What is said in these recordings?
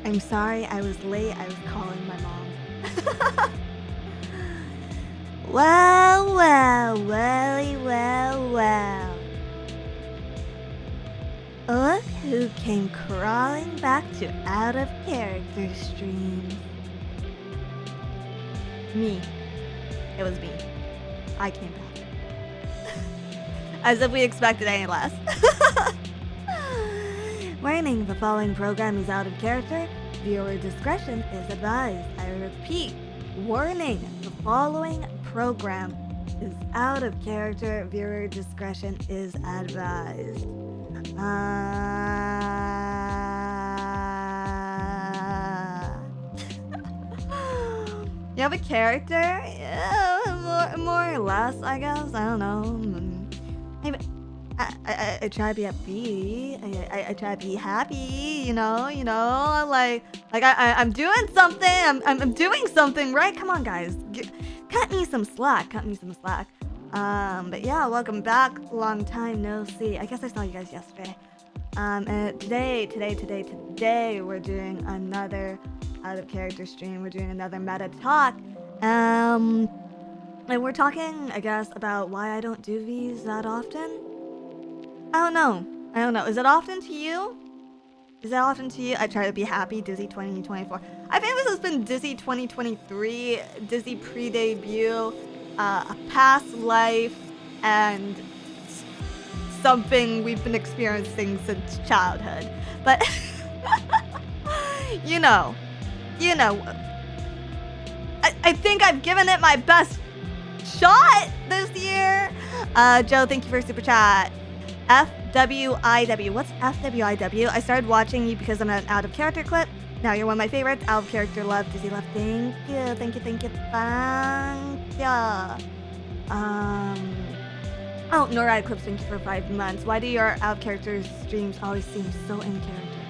I'm sorry I was late. I was calling my mom. Well. Look who came crawling back to out of character stream. Me. It was me. I came back. As if we expected any less. Warning, the following program is out of character. Viewer discretion is advised. I repeat, warning, the following program is out of character. Viewer discretion is advised. You have a character? Yeah, more or less, I guess. I don't know. I try to be upbeat. I try to be happy. You know. Like I'm doing something. I'm doing something, right? Come on, guys. Cut me some slack. But yeah, welcome back. Long time no see. I guess I saw you guys yesterday. And today we're doing another out of character stream. We're doing another meta talk. And we're talking, I guess, about why I don't do these that often. I don't know. Is it often to you? I try to be happy. Dizzy 2024. I think this has been Dizzy 2023. Dizzy pre-debut. A past life. And something we've been experiencing since childhood. But, you know. I think I've given it my best shot this year. Joe, thank you for super chat. FWIW. What's FWIW? I started watching you because I'm an out of character clip. Now you're one of my favorites. Out of character love. Dizzy love. Thank you. Oh, Norad clips. Thank you for 5 months. Why do your out of character streams always seem so in character?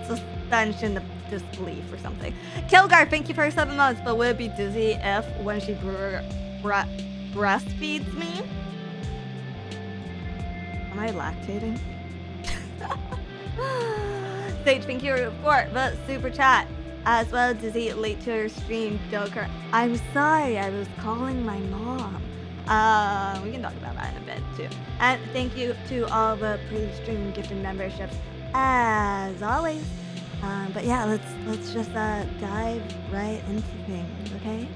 Suspension of disbelief or something. Kilgar, thank you for 7 months. But would it be Dizzy if when she breastfeeds me? Am I lactating? Sage, thank you for the super chat. As well, Dizzy, late to her stream. Dokuro. I'm sorry, I was calling my mom. We can talk about that in a bit too. And thank you to all the pre-stream gifted memberships, as always. But yeah, let's just dive right into things, okay?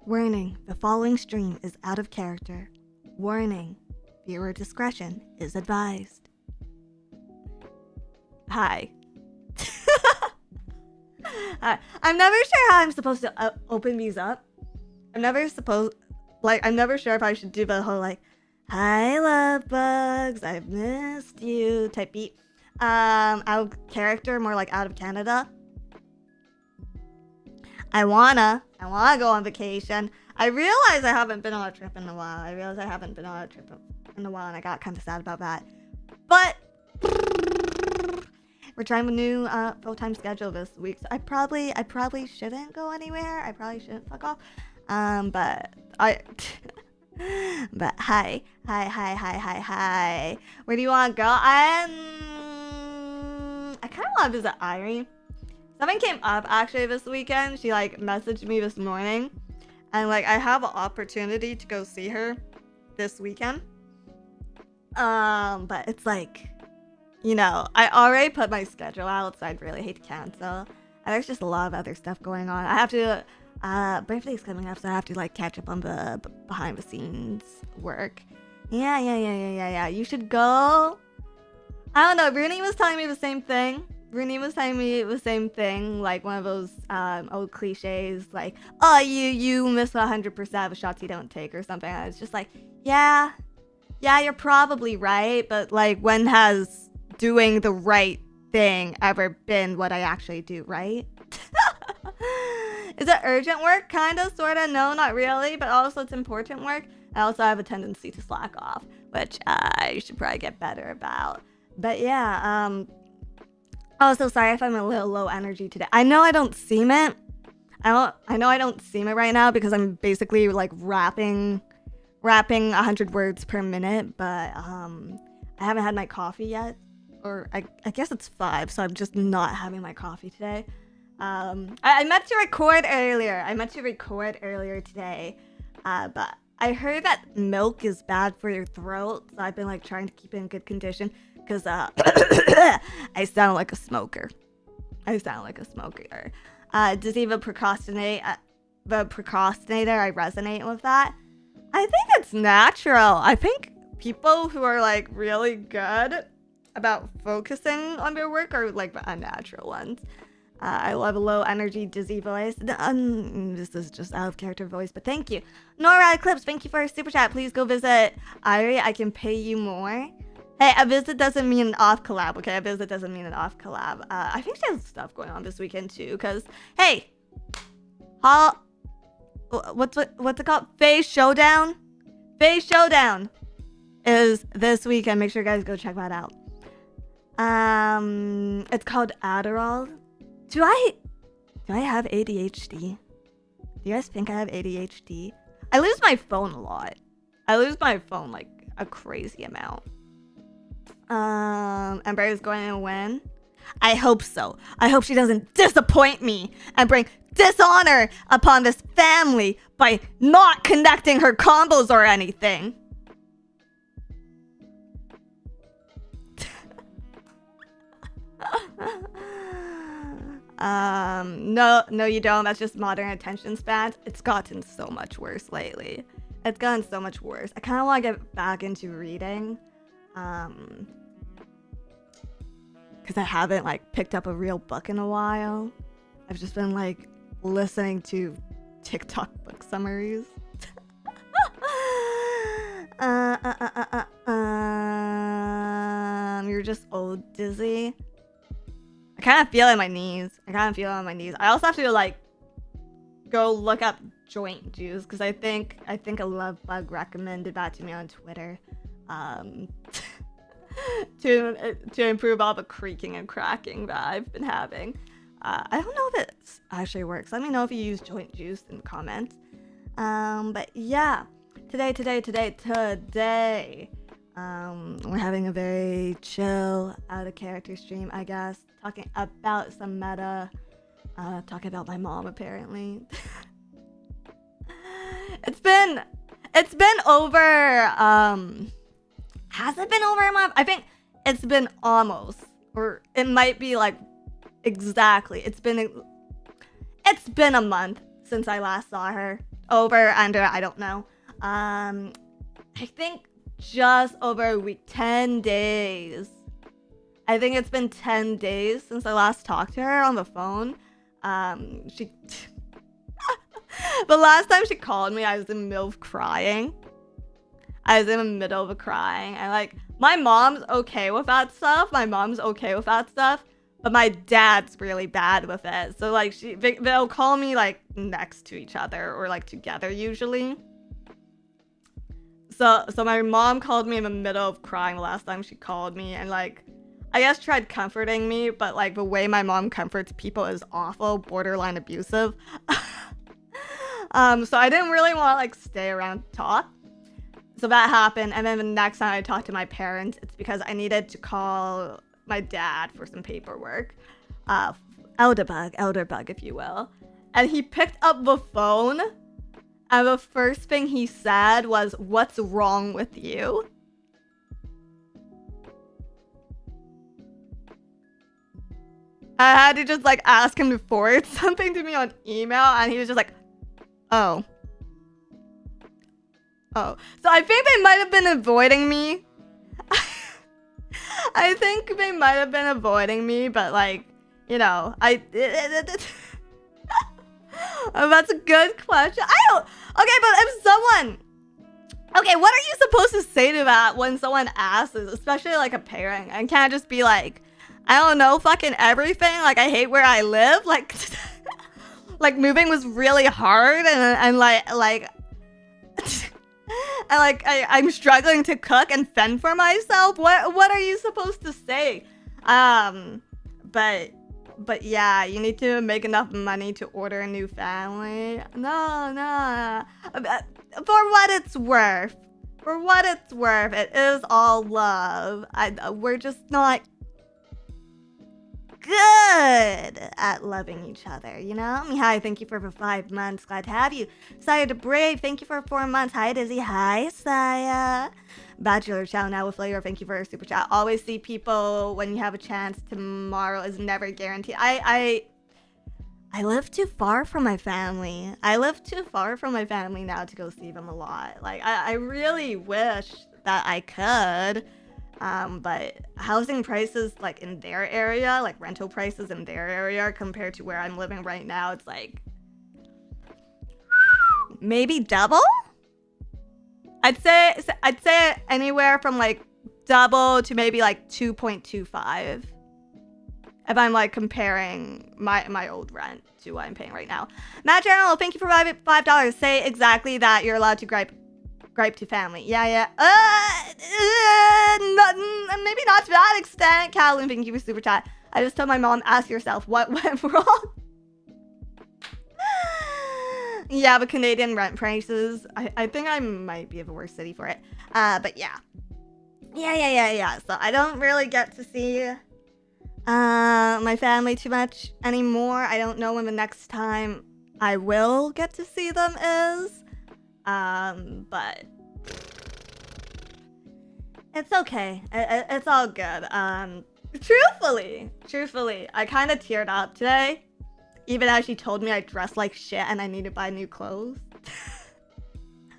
Warning, the following stream is out of character. Warning, viewer discretion is advised. Hi. I'm never sure how I'm supposed to open these up. I'm never sure if I should do the whole like, hi love bugs, I've missed you type beat. Out of character, more like out of Canada. I wanna go on vacation. I realize I haven't been on a trip in a while. And I got kind of sad about that. But we're trying a new full-time schedule this week. So I probably shouldn't go anywhere. I probably shouldn't fuck off. But hi. Where do you want to go? I kind of want to visit Irie. Something came up actually this weekend. She like messaged me this morning, and like I have an opportunity to go see her this weekend. But it's like, you know, I already put my schedule out, so I'd really hate to cancel. And there's just a lot of other stuff going on. I have to, birthday's coming up, so I have to like catch up on the behind the scenes work. Yeah. You should go. I don't know. Rooney was telling me the same thing. Like one of those old cliches, like, oh, you miss 100% of the shots you don't take or something. I was just like, yeah, you're probably right, but like, when has doing the right thing ever been what I actually do, right? Is it urgent work? Kinda, sorta. No, not really, but also it's important work. I also have a tendency to slack off, which I should probably get better about. But yeah, also sorry if I'm a little low energy today. I know I don't seem it, I know I don't seem it right now because I'm basically like rapping 100 words per minute, but I haven't had my coffee yet, or I guess it's 5, so I'm just not having my coffee today. I meant to record earlier. I meant to record earlier today, but I heard that milk is bad for your throat, so I've been like trying to keep it in good condition because I sound like a smoker. Does even procrastinate? The procrastinator, I resonate with that. I think it's natural. I think people who are like really good about focusing on their work are like the unnatural ones. I love a low energy, dizzy voice. This is just out of character voice, but thank you. Nora Eclipse, thank you for a super chat. Please go visit Irie. I can pay you more. Hey, a visit doesn't mean an off collab, okay? A visit doesn't mean an off collab. I think she has stuff going on this weekend too, because, hey, what's it called? Phase Showdown? Phase Showdown is this weekend. Make sure you guys go check that out. It's called Adderall. Do I have ADHD? Do you guys think I have ADHD? I lose my phone a lot. I lose my phone like a crazy amount. Ember is going to win. I hope so. I hope she doesn't disappoint me and bring dishonor upon this family by not connecting her combos or anything. No, you don't. That's just modern attention spans. It's gotten so much worse lately. It's gotten so much worse. I kind of want to get back into reading. Because I haven't like picked up a real book in a while. I've just been like listening to TikTok book summaries. You're just old, Dizzy. I kind of feel it in my knees. I also have to like go look up joint juice because I think a love bug recommended that to me on Twitter. To improve all the creaking and cracking that I've been having. I don't know if it actually works. Let me know if you use joint juice in the comments. But yeah, today, we're having a very chill, out of character stream, I guess. Talking about some meta. Talking about my mom, apparently. It's been over, has it been over a month? I think it's been almost, or it might be like exactly. It's been a month since I last saw her. Over, under, I don't know. I think just over a week, 10 days. I think it's been 10 days since I last talked to her on the phone. The last time she called me, I was in the middle of crying. And like, my mom's okay with that stuff. But my dad's really bad with it. So like they'll call me like next to each other or like together usually. So my mom called me in the middle of crying the last time she called me, and like I guess tried comforting me, but like the way my mom comforts people is awful, borderline abusive. So I didn't really want to like stay around to talk. So that happened, and then the next time I talked to my parents, it's because I needed to call my dad for some paperwork. Elder bug, if you will. And he picked up the phone, and the first thing he said was, "What's wrong with you?" I had to just like ask him to forward something to me on email, and he was just like, oh. So I think they might have been avoiding me. But like, you know, oh, that's a good question. Okay, but if someone... Okay, what are you supposed to say to that when someone asks, especially like a parent? And can't just be like, I don't know, fucking everything. Like, I hate where I live. Like, like moving was really hard, and I'm struggling to cook and fend for myself. What are you supposed to say? But But yeah, you need to make enough money to order a new family. No. For what it's worth. For what it's worth, it is all love. We're just not good at loving each other, you know? Hi, thank you for 5 months. Glad to have you. Saya the Brave, thank you for 4 months. Hi, Dizzy. Hi, Saya. Bachelor Chow now with flavor. Thank you for a super chat. Always see people when you have a chance. Tomorrow is never guaranteed. I live too far from my family. I live too far from my family now to go see them a lot. Like, I really wish that I could. But housing prices, like, in their area, like, rental prices in their area compared to where I'm living right now, it's like maybe double? I'd say anywhere from, like, double to maybe, like, 2.25. If I'm, like, comparing my old rent to what I'm paying right now. Matt General, thank you for $5. Say exactly that you're allowed to gripe to family. Yeah. Maybe not to that extent. Calvin, thank you for super chat. I just told my mom, ask yourself what went wrong. Yeah, but Canadian rent prices. I think I might be of a worse city for it. But yeah. Yeah. So I don't really get to see my family too much anymore. I don't know when the next time I will get to see them is. But it's okay. It's all good. Truthfully, I kind of teared up today, even as she told me I dressed like shit and I need to buy new clothes.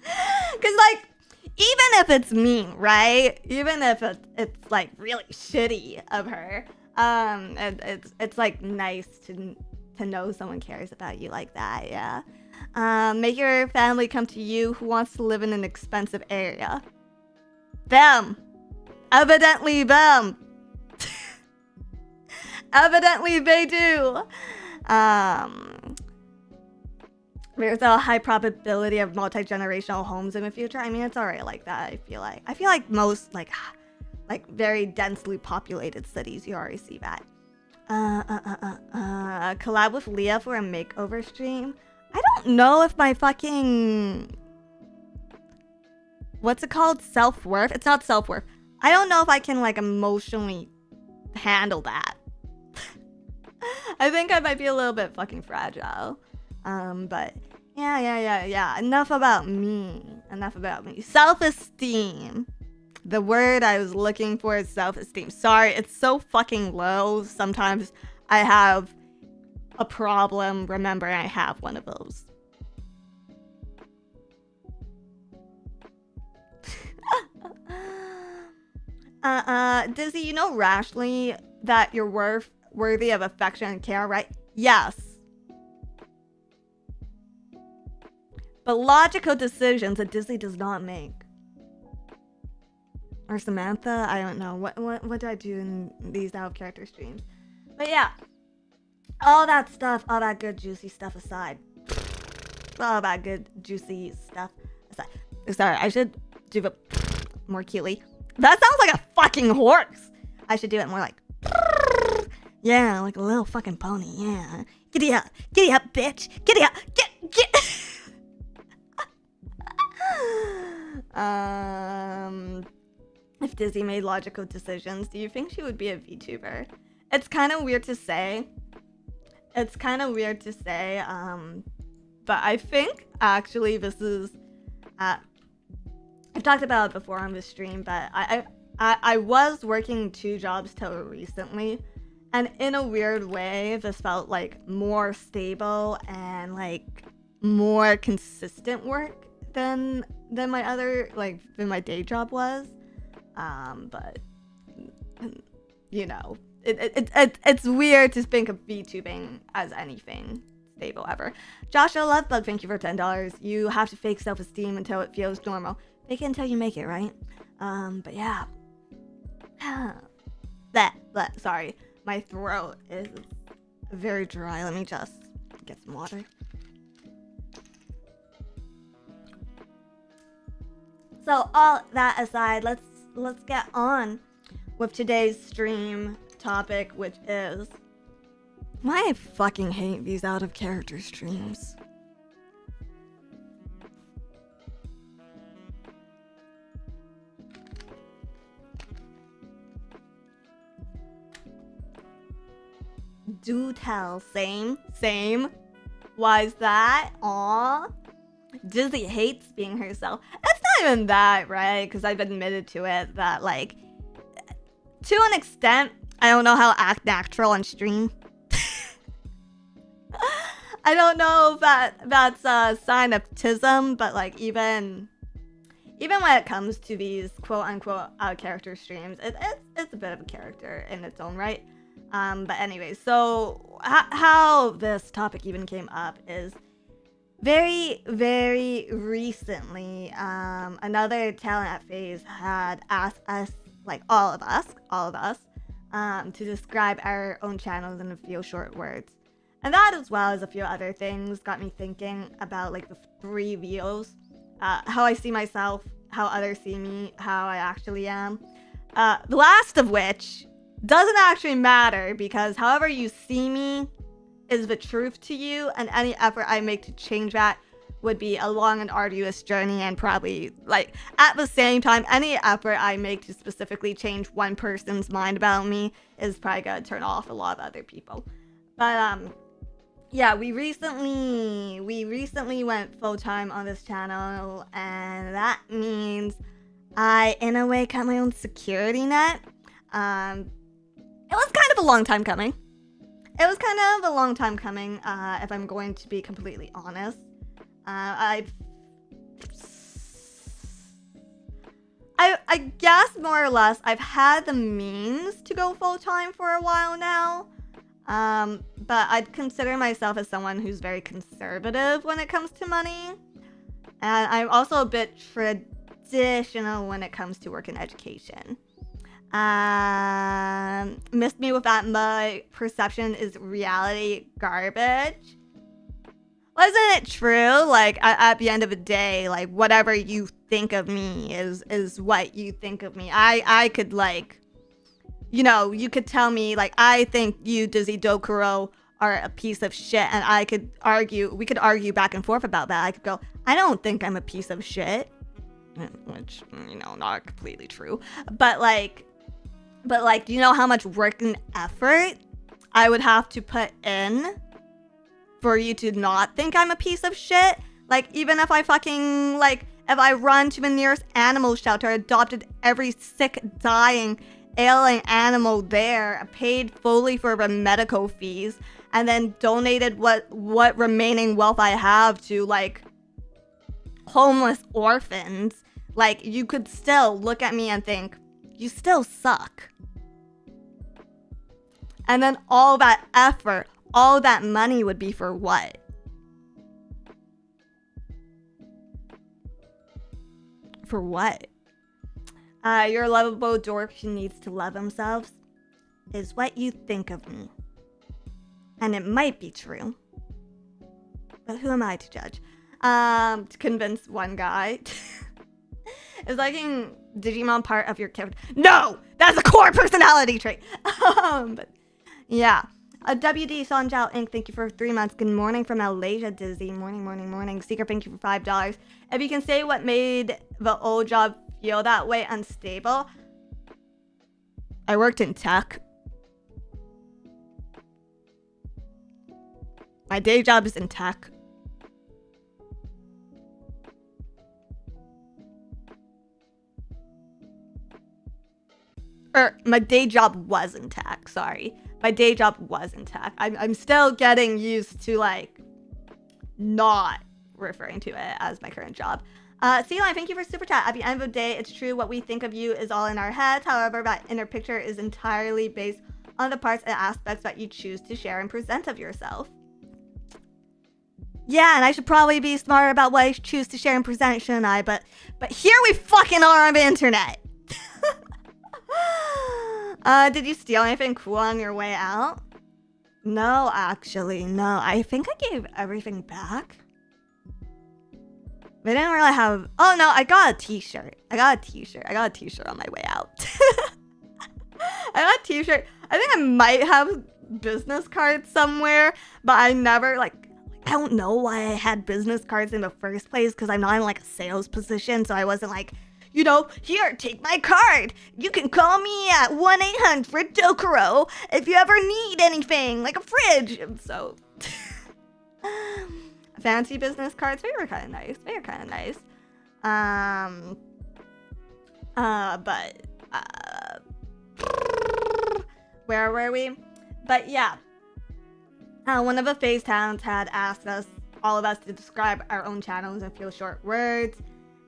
Cause like, even if it's mean, right? Even if it's like really shitty of her, it's like nice to know someone cares about you like that, yeah. Make your family come to you. Who wants to live in an expensive area? Them. Evidently them. Evidently they do. There's a high probability of multi-generational homes in the future. I mean, it's already like that, I feel like most like very densely populated cities, you already see that. Collab with Leah for a makeover stream. I don't know if my fucking... What's it called? Self-worth? It's not self-worth. I don't know if I can, like, emotionally handle that. I think I might be a little bit fucking fragile. But... Yeah. Enough about me. Self-esteem. The word I was looking for is self-esteem. Sorry, it's so fucking low. Sometimes I have a problem remembering I have one of those. Dizzy, you know rationally that you're worthy of affection and care, right? Yes. But logical decisions that Dizzy does not make. Or Samantha, I don't know. What do I do in these out of character streams? But yeah. All that stuff, all that good juicy stuff aside. All that good juicy stuff aside. Sorry, I should do the more cutely. That sounds like a fucking horse. I should do it more like, yeah, like a little fucking pony. Yeah, giddy up, bitch, giddy up, get. If Dizzy made logical decisions, do you think she would be a VTuber? It's kind of weird to say. But I think actually this is. I've talked about it before on this stream, but I was working 2 jobs till recently, and in a weird way, this felt like more stable and like more consistent work than my other than my day job was. But you know, it's weird to think of VTubing as anything stable ever. Joshua Lovebug, thank you for $10. You have to fake self-esteem until it feels normal. Fake it until you make it, right? But yeah. Sorry, my throat is very dry. Let me just get some water. So all that aside, let's get on with today's stream topic, which is Why I fucking hate these out of character streams. Do tell, same. Why is that? Aw. Dizzy hates being herself. It's not even that, right? Because I've admitted to it that, like, to an extent, I don't know how to act natural on stream. I don't know if that's a sign of autism, but like even when it comes to these quote-unquote out-of-character streams, it's a bit of a character in its own right. But anyway, so how this topic even came up is very, very recently, another talent at FaZe had asked us, like all of us, to describe our own channels in a few short words. And that, as well as a few other things, got me thinking about like the 3 views, how I see myself, how others see me, how I actually am. The last of which doesn't actually matter, because however you see me is the truth to you, and any effort I make to change that would be a long and arduous journey, and probably, like, at the same time, any effort I make to specifically change one person's mind about me is probably gonna turn off a lot of other people. But yeah, we recently went full time on this channel, and that means I, in a way, got my own security net. It was kind of a long time coming. If I'm going to be completely honest. I guess more or less I've had the means to go full time for a while now. But I'd consider myself as someone who's very conservative when it comes to money. And I'm also a bit traditional when it comes to work and education. Missed me with that. My perception is reality garbage. Well, isn't it true? Like, at the end of the day, like, whatever you think of me is what you think of me. I could, like, you know, you could tell me, like, I think you, Dizzy Dokuro, are a piece of shit, and we could argue back and forth about that. I could go, I don't think I'm a piece of shit, which, you know, not completely true, but like, do you know how much work and effort I would have to put in for you to not think I'm a piece of shit? Like, even if I fucking, like, if I run to the nearest animal shelter, adopted every sick, dying, ailing animal there, paid fully for the medical fees, and then donated what remaining wealth I have to, like, homeless orphans, like, you could still look at me and think, you still suck. And then all that effort, all that money would be for what? For what? You're a lovable dork who needs to love themselves, is what you think of me. And it might be true. But who am I to judge? To convince one guy. Is liking Digimon part of your character? No! That's a core personality trait! But yeah. WD Sanjao Inc., thank you for 3 months. Good morning from Malaysia, Dizzy. Morning. Secret, thank you for $5. If you can say what made the old job feel that way, unstable. I worked in tech. My day job is in tech. My day job was in tech, sorry. My day job was in tech. I'm still getting used to, like, not referring to it as my current job. C-Line, thank you for Super Chat. At the end of the day, it's true what we think of you is all in our heads. However, that inner picture is entirely based on the parts and aspects that you choose to share and present of yourself. Yeah, and I should probably be smarter about what I choose to share and present, shouldn't I? But here we fucking are on the internet. Did you steal anything cool on your way out? No, actually, no. I think I gave everything back. They didn't really have... Oh, no, I got a t-shirt. I got a t-shirt on my way out. I got a t-shirt. I think I might have business cards somewhere, but I never like, I don't know why I had business cards in the first place, because I'm not in like a sales position, so I wasn't like, you know, here, take my card. You can call me at 1-800-Dokuro if you ever need anything, like a fridge. So, fancy business cards, they were kind of nice. They were kind of nice. Where were we? But yeah. One of the Phase Towns had asked us, all of us, to describe our own channels in a few short words.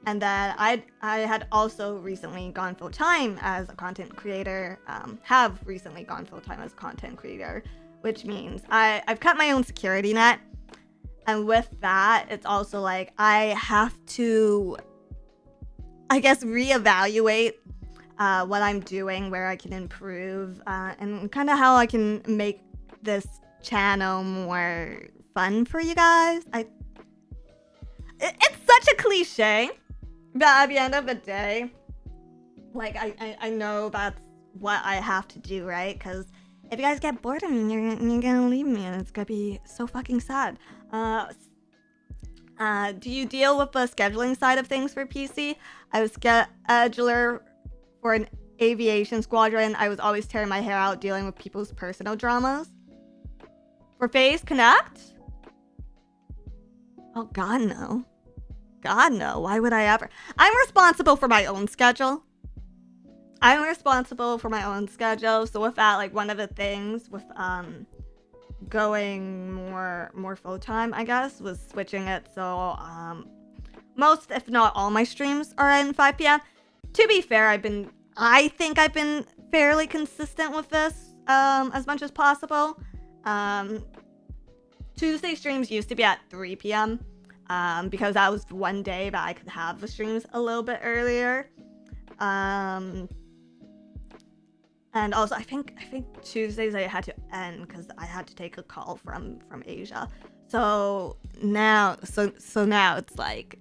And then I had also recently gone full-time as a content creator, have recently gone full-time as a content creator, which means I've cut my own security net. And with that, it's also like I have to, I guess, reevaluate what I'm doing, where I can improve, and kind of how I can make this channel more fun for you guys. It's such a cliche, but at the end of the day, like I know that's what I have to do, right? Because if you guys get bored of me, you're gonna leave me, and it's gonna be so fucking sad. Do you deal with the scheduling side of things for PC? I was scheduler for an aviation squadron. I was always tearing my hair out dealing with people's personal dramas. For Phase Connect? Oh god, no. God, no. Why would I ever? I'm responsible for my own schedule. So with that, like, one of the things with going more full-time, I guess, was switching it so most, if not all, my streams are in 5 p.m. To be fair, I think I've been fairly consistent with this as much as possible. Tuesday streams used to be at 3 p.m. Because that was one day that I could have the streams a little bit earlier. And also I think Tuesdays I had to end because I had to take a call from Asia. So now it's like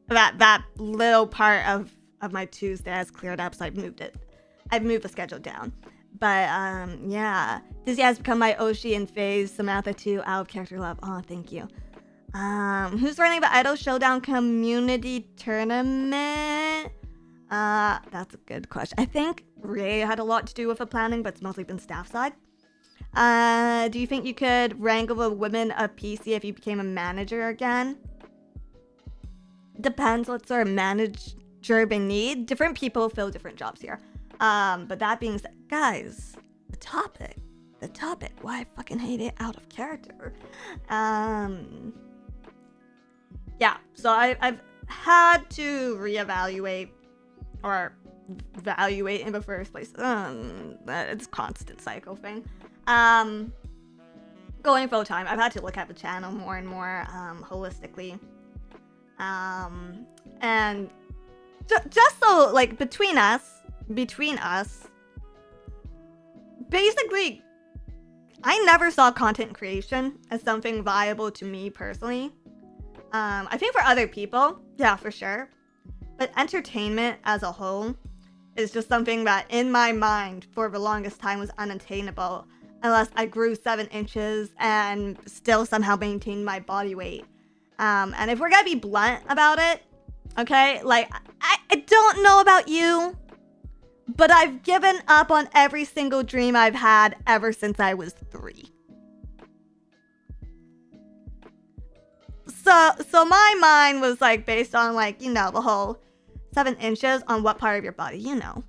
that little part of my Tuesday has cleared up, so I've moved the schedule down. But yeah, Dizzy has become my Oshi in Phase, Samantha too, out of character love. Oh, thank you. Who's running the Idol Showdown community tournament? That's a good question. I think Ray had a lot to do with the planning, but it's mostly been staff side. Do you think you could wrangle the women of PC if you became a manager again? Depends what sort of manager they need. Different people fill different jobs here. But that being said, guys, the topic, why I fucking hate it, out of character. Yeah, so I've had to reevaluate, or evaluate in the first place. It's a constant cycle thing. Going full time, I've had to look at the channel more and more holistically. And just so, like, between us, basically, I never saw content creation as something viable to me personally. I think for other people, yeah, for sure. But entertainment as a whole is just something that, in my mind, for the longest time was unattainable unless I grew 7 inches and still somehow maintained my body weight. And if we're gonna be blunt about it, okay, like, I don't know about you, but I've given up on every single dream I've had ever since I was 3. So my mind was, like, based on, like, you know, the whole 7 inches on what part of your body, you know.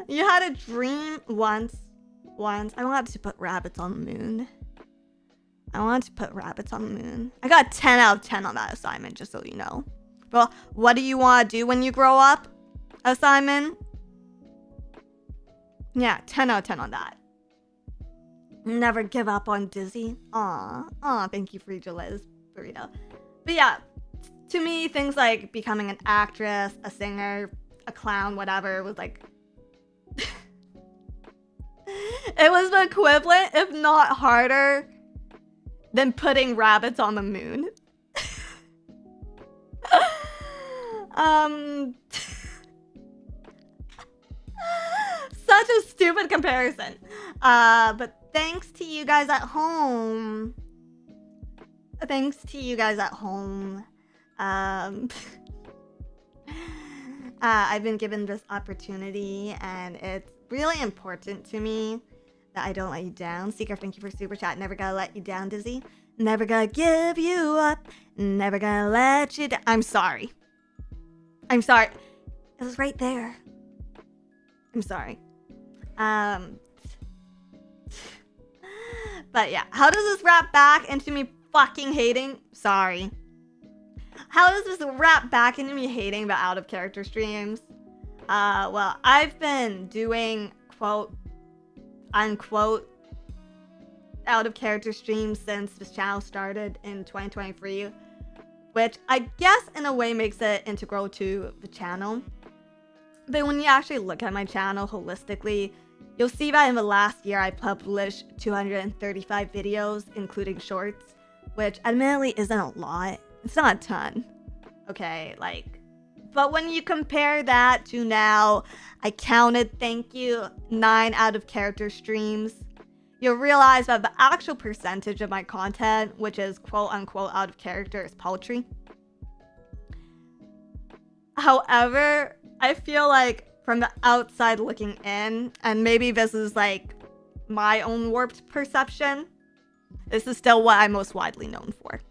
You had a dream once. I wanted to put rabbits on the moon. I got a 10 out of 10 on that assignment, just so you know. Well, what do you want to do when you grow up? Assignment? Yeah, 10 out of 10 on that. Never give up on Dizzy. Aw, thank you, Frida Liz Burrito. But yeah, to me, things like becoming an actress, a singer, a clown, whatever, was like... It was the equivalent, if not harder, than putting rabbits on the moon. such a stupid comparison. But thanks to you guys at home. I've been given this opportunity, and it's really important to me that I don't let you down. Seeker, thank you for super chat. Never gonna let you down, Dizzy. Never gonna give you up. Never gonna let you down. I'm sorry. It was right there. I'm sorry. But yeah, how does this wrap back into me fucking hating? Sorry. How does this wrap back into me hating the out of character streams? Well, I've been doing quote unquote out of character streams since this channel started in 2023, which I guess in a way makes it integral to the channel. But when you actually look at my channel holistically, you'll see that in the last year I published 235 videos, including shorts, which admittedly isn't a lot. It's not a ton. Okay, like, but when you compare that to now, I counted, thank you, 9 out of character streams, you'll realize that the actual percentage of my content, which is quote unquote out of character, is paltry. However, I feel like from the outside looking in, and maybe this is like my own warped perception, this is still what I'm most widely known for.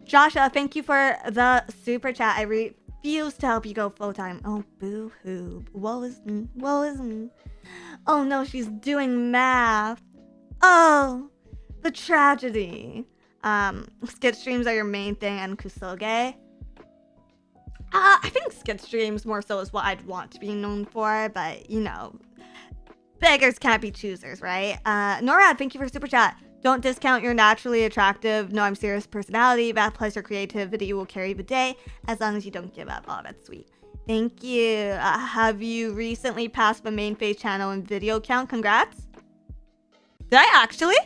Joshua, thank you for the super chat. I refuse to help you go full time. Oh, boo hoo. Woe is me. Oh no, she's doing math. Oh, the tragedy. Skit streams are your main thing, and Kusoge. I think skit streams more so is what I'd want to be known for, but you know, beggars can't be choosers, right? Norad, thank you for super chat. Don't discount your naturally attractive, no I'm serious personality. That plus your creativity will carry the day as long as you don't give up. Oh, that's sweet. Thank you. Have you recently passed the main face channel and video count? Congrats. Did I actually?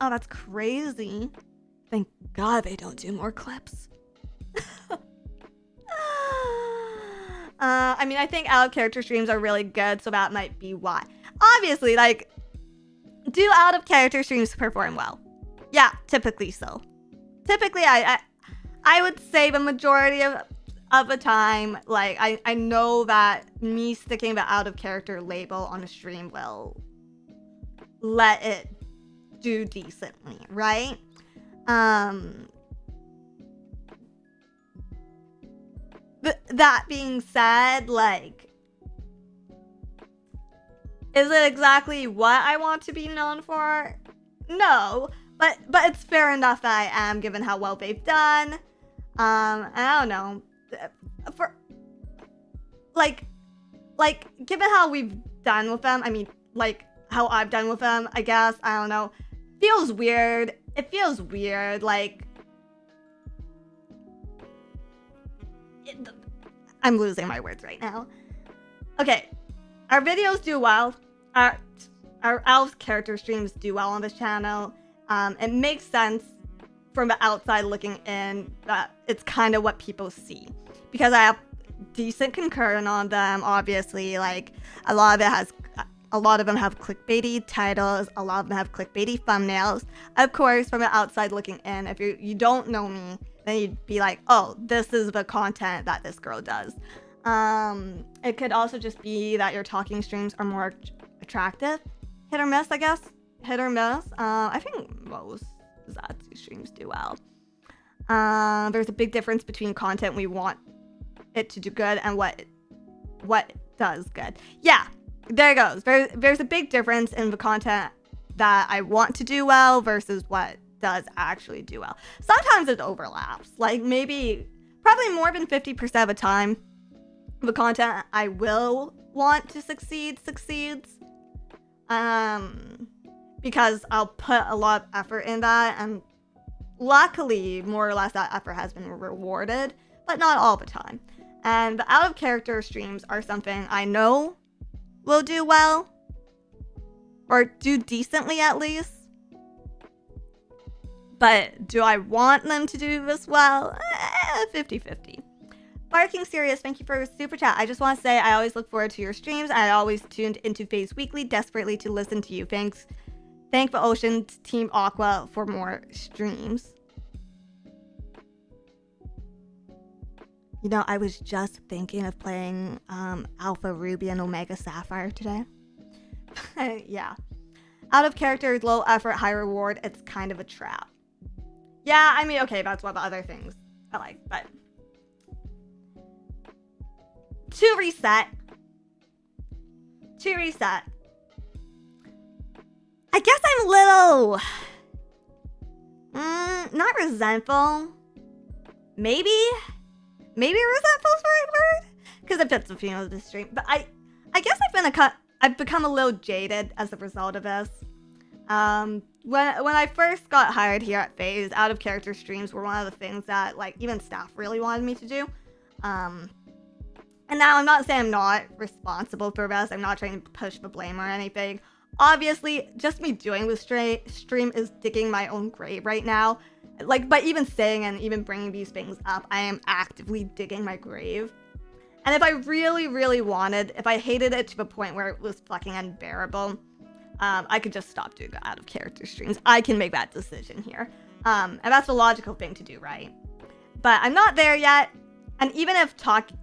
Oh, that's crazy. Thank God they don't do more clips. I mean, I think out of character streams are really good, so that might be why. Obviously, like, do out of character streams perform well? Yeah, typically so. Typically, I would say the majority of the time, like, I know that me sticking the out of character label on a stream will let it do decently, right? That being said, like, is it exactly what I want to be known for? No, but it's fair enough that I am, given how well they've done. I don't know, for like given how we've done with them. I mean, like how I've done with them. I guess I don't know. Feels weird. It feels weird. Like, I'm losing my words right now. Okay, our videos do well. Our elf character streams do well on this channel. It makes sense from the outside looking in that it's kind of what people see, because I have decent concurrent on them. Obviously, like a lot of them have clickbaity titles. A lot of them have clickbaity thumbnails. Of course, from the outside looking in, if you don't know me, then you'd be like, oh, this is the content that this girl does. It could also just be that your talking streams are more attractive. Hit or miss, I guess. Hit or miss. I think most Zatsu streams do well. There's a big difference between content we want it to do good and what does good. Yeah, there it goes. There's a big difference in the content that I want to do well versus what does actually do well. Sometimes it overlaps. Like probably more than 50% of the time, the content I will want to succeeds. Because I'll put a lot of effort in that, and luckily, more or less, that effort has been rewarded, but not all the time. And the out of character streams are something I know will do well, or do decently at least. But do I want them to do this well? 50-50. Barking Serious, thank you for your super chat. I just want to say I always look forward to your streams. I always tuned into Phase Weekly desperately to listen to you. Thanks. Thank the Ocean Team Aqua for more streams. You know, I was just thinking of playing Alpha Ruby and Omega Sapphire today. Yeah. Out of character, low effort, high reward. It's kind of a trap. Yeah, I mean, okay, that's one of the other things I like, but... To reset. I guess I'm a little... not resentful. Maybe resentful is the right word? Because I've done some of this stream. But I guess I've become a little jaded as a result of this. When I first got hired here at FaZe, out of character streams were one of the things that like even staff really wanted me to do. And now I'm not saying I'm not responsible for this. I'm not trying to push the blame or anything. Obviously, just me doing this stream is digging my own grave right now. Like, by even saying and even bringing these things up, I am actively digging my grave. And if I really, really wanted, if I hated it to the point where it was fucking unbearable, I could just stop doing out of character streams. I can make that decision here. And that's the logical thing to do, right? But I'm not there yet. And even if talking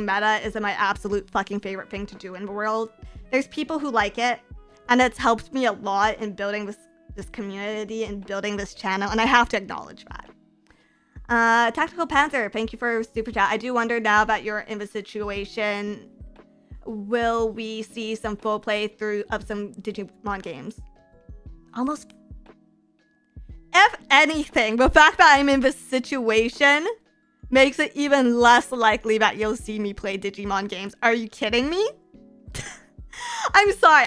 meta isn't my absolute fucking favorite thing to do in the world, there's people who like it, and it's helped me a lot in building this community and building this channel, and I have to acknowledge that. Tactical Panther, thank you for super chat. I do wonder now that you're in the situation, will we see some full playthrough of some Digimon games? Almost. If anything, the fact that I'm in this situation makes it even less likely that you'll see me play Digimon games. Are you kidding me? I'm sorry.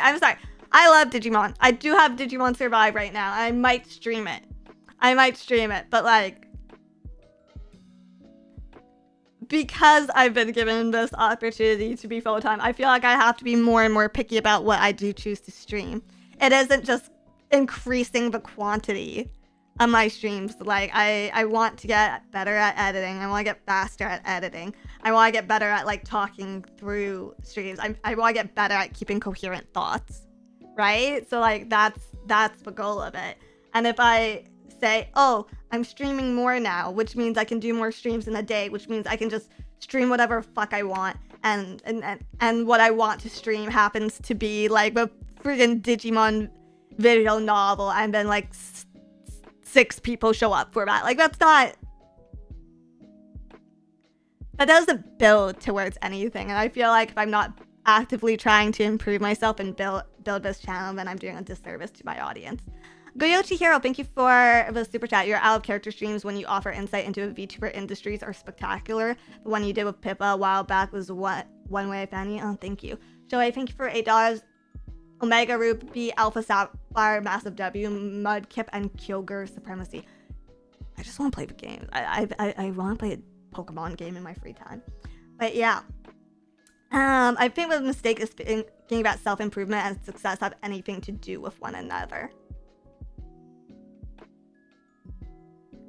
I love Digimon. I do have Digimon Survive right now. I might stream it. But like, because I've been given this opportunity to be full-time, I feel like I have to be more and more picky about what I do choose to stream. It isn't just increasing the quantity of my streams. Like, I want to get better at editing. I want to get faster at editing. I want to get better at like talking through streams. I want to get better at keeping coherent thoughts, right? So like that's the goal of it. And if I say, oh, I'm streaming more now, which means I can do more streams in a day, which means I can just stream whatever fuck I want, and what I want to stream happens to be like the friggin' Digimon video novel, and then like 6 people show up for that. Like, that doesn't build towards anything. And I feel like if I'm not actively trying to improve myself and build this channel, then I'm doing a disservice to my audience. Goyochi Hero, thank you for the super chat. Your out of character streams when you offer insight into the VTuber industries are spectacular. The one you did with Pippa a while back was one way Fanny. Oh, thank you. Joey, thank you for $8. Omega Ruby, Alpha Sapphire, Massive W, Mudkip, and Kyogre Supremacy. I just want to play the games. I want to play a Pokemon game in my free time. But yeah. I think the mistake is thinking about self-improvement and success have anything to do with one another.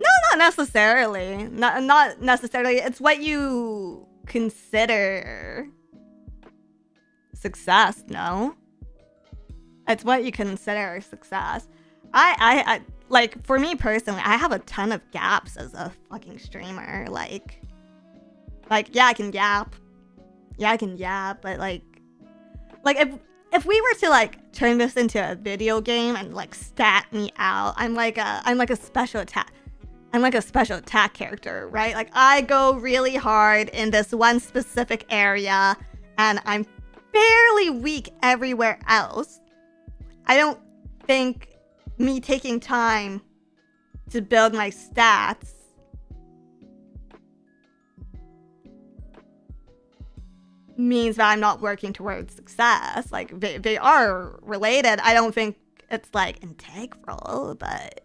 No, not necessarily. Not necessarily. It's what you consider success, no? It's what you consider success. I like, for me personally, I have a ton of gaps as a fucking streamer. Like yeah, I can yap. Yeah, I can yap, but like if we were to like turn this into a video game and like stat me out, I'm like a special attack. I'm like a special attack character, right? Like, I go really hard in this one specific area and I'm fairly weak everywhere else. I don't think me taking time to build my stats means that I'm not working towards success. Like, they are related. I don't think it's like integral, but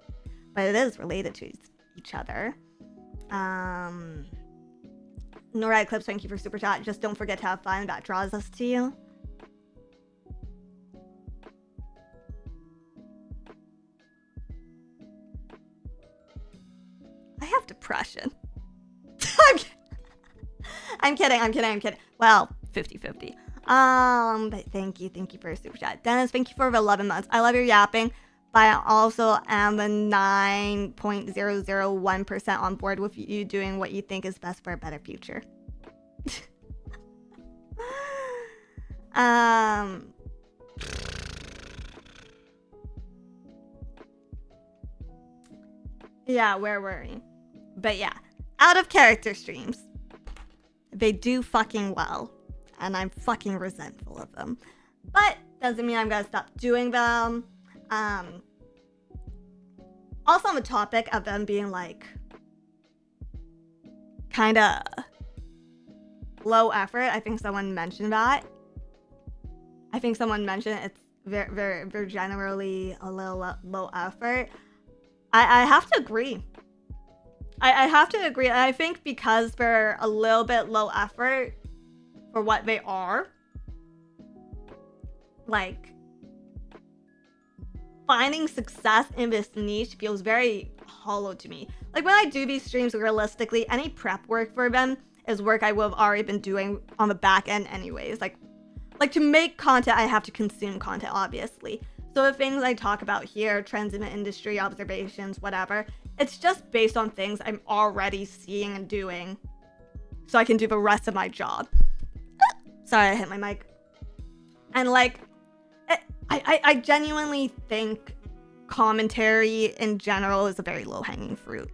it is related to each other. Norad Clips, thank you for super chat. Just don't forget to have fun. That draws us to you. I have depression. I'm kidding. Well, 50-50. But thank you for a super chat. Dennis, thank you for 11 months. I love your yapping, but I also am the 9.001% on board with you doing what you think is best for a better future. Yeah, where were we? But yeah, out of character streams. They do fucking well. And I'm fucking resentful of them. But doesn't mean I'm gonna stop doing them. Also on the topic of them being like kinda low effort, I think someone mentioned that. I think someone mentioned it's very generally a little low effort. I have to agree. I have to agree. I think because they're a little bit low effort for what they are, like, finding success in this niche feels very hollow to me. Like, when I do these streams, realistically, any prep work for them is work I would have already been doing on the back end anyways. Like to make content, I have to consume content, obviously. So the things I talk about here, trends in the industry, observations, whatever, it's just based on things I'm already seeing and doing so I can do the rest of my job. Sorry, I hit my mic. And like, I genuinely think commentary in general is a very low-hanging fruit.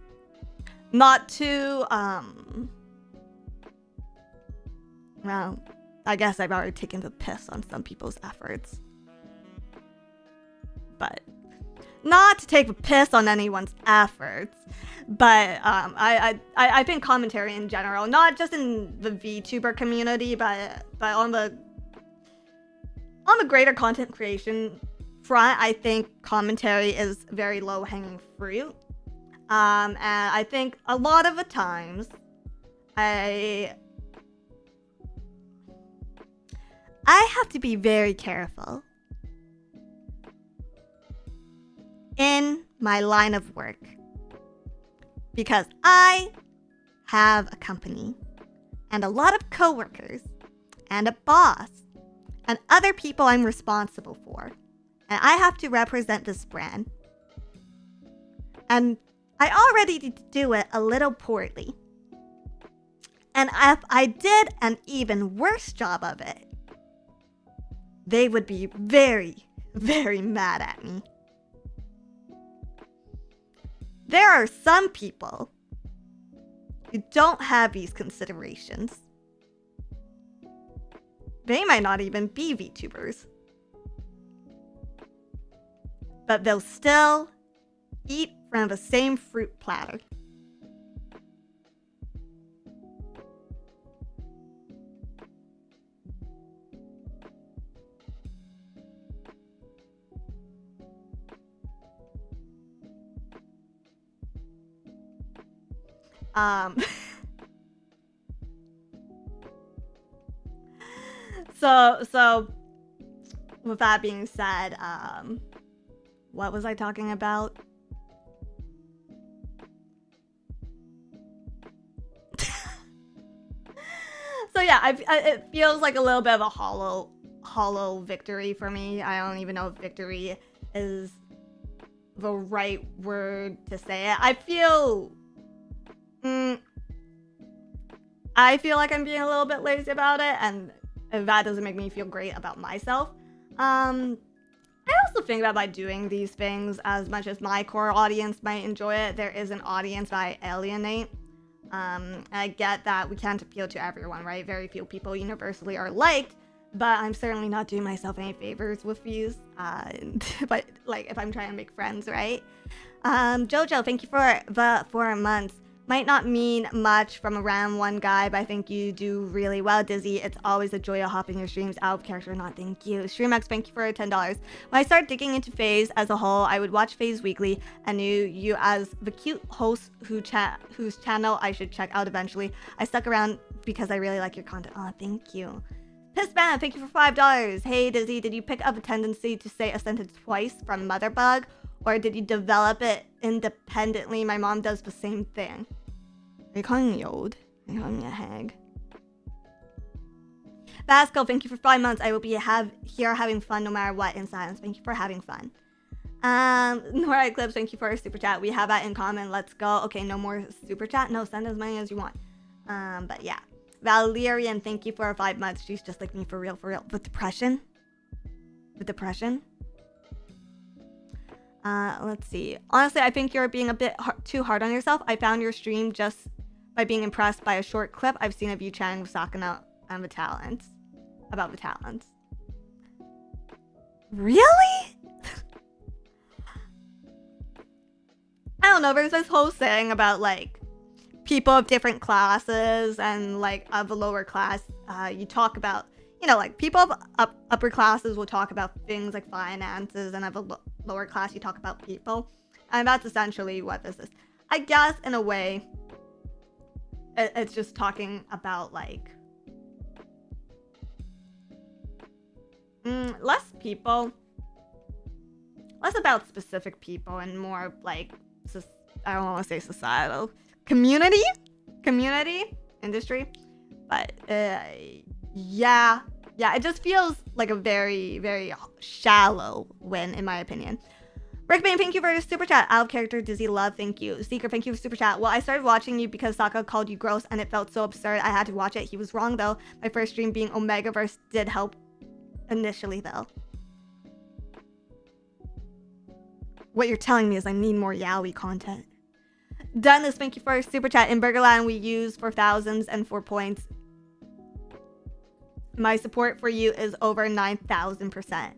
Not to, well, I guess I've already taken the piss on some people's efforts. But not to take a piss on anyone's efforts, but I think commentary in general, not just in the VTuber community, but on the greater content creation front, I think commentary is very low hanging fruit. And I think a lot of the times I have to be very careful in my line of work because I have a company and a lot of coworkers and a boss and other people I'm responsible for, and I have to represent this brand, and I already do it a little poorly, and if I did an even worse job of it, they would be very, very mad at me. There are some people who don't have these considerations. They might not even be VTubers. But they'll still eat from the same fruit platter. So with that being said, what was I talking about? So yeah, it feels like a little bit of a hollow victory for me. I don't even know if victory is the right word to say it. I feel like I'm being a little bit lazy about it, and that doesn't make me feel great about myself. I also think that by doing these things, as much as my core audience might enjoy it, there is an audience that I alienate. I get that we can't appeal to everyone, right? Very few people universally are liked, but I'm certainly not doing myself any favors with these. But like, if I'm trying to make friends, right? Jojo, thank you for the 4 months. Might not mean much from a round one guy, but I think you do really well, Dizzy. It's always a joy to hop in your streams out of character or not. Thank you. StreamX, thank you for $10. When I started digging into FaZe as a whole, I would watch FaZe weekly and knew you as the cute host whose channel I should check out eventually. I stuck around because I really like your content. Oh, thank you. Pissman, thank you for $5. Hey, Dizzy, did you pick up a tendency to say a sentence twice from Motherbug? Or did you develop it independently? My mom does the same thing. Are you calling me old? Are you calling me a hag? Vasco, thank you for 5 months. I will be here having fun no matter what in silence. Thank you for having fun. Nora Eclipse, thank you for our super chat. We have that in common. Let's go. Okay, no more super chat. No, send as many as you want. But yeah. Valerian, thank you for 5 months. She's just like me for real, for real. With depression? With depression? Let's see. Honestly, I think you're being a bit too hard on yourself. I found your stream just by being impressed by a short clip I've seen of you chatting with Sakana and the talents. About the talents. Really? I don't know, there's this whole saying about like people of different classes and like of a lower class, you talk about, you know, like people of upper classes will talk about things like finances, and of a lower class you talk about people, and that's essentially what this is. I guess in a way it's just talking about like less people, less about specific people and more like I don't want to say societal, community, industry, but yeah, it just feels like a very, very shallow win in my opinion. Rickman, thank you for your super chat. Out of character, Dizzy Love, thank you. Seeker, thank you for super chat. Well, I started watching you because Sokka called you gross and it felt so absurd. I had to watch it. He was wrong though. My first stream being Omegaverse did help initially though. What you're telling me is I need more yaoi content. Dennis, thank you for your super chat. In Burgerland, we use for thousands and 4 points. My support for you is over 9,000%.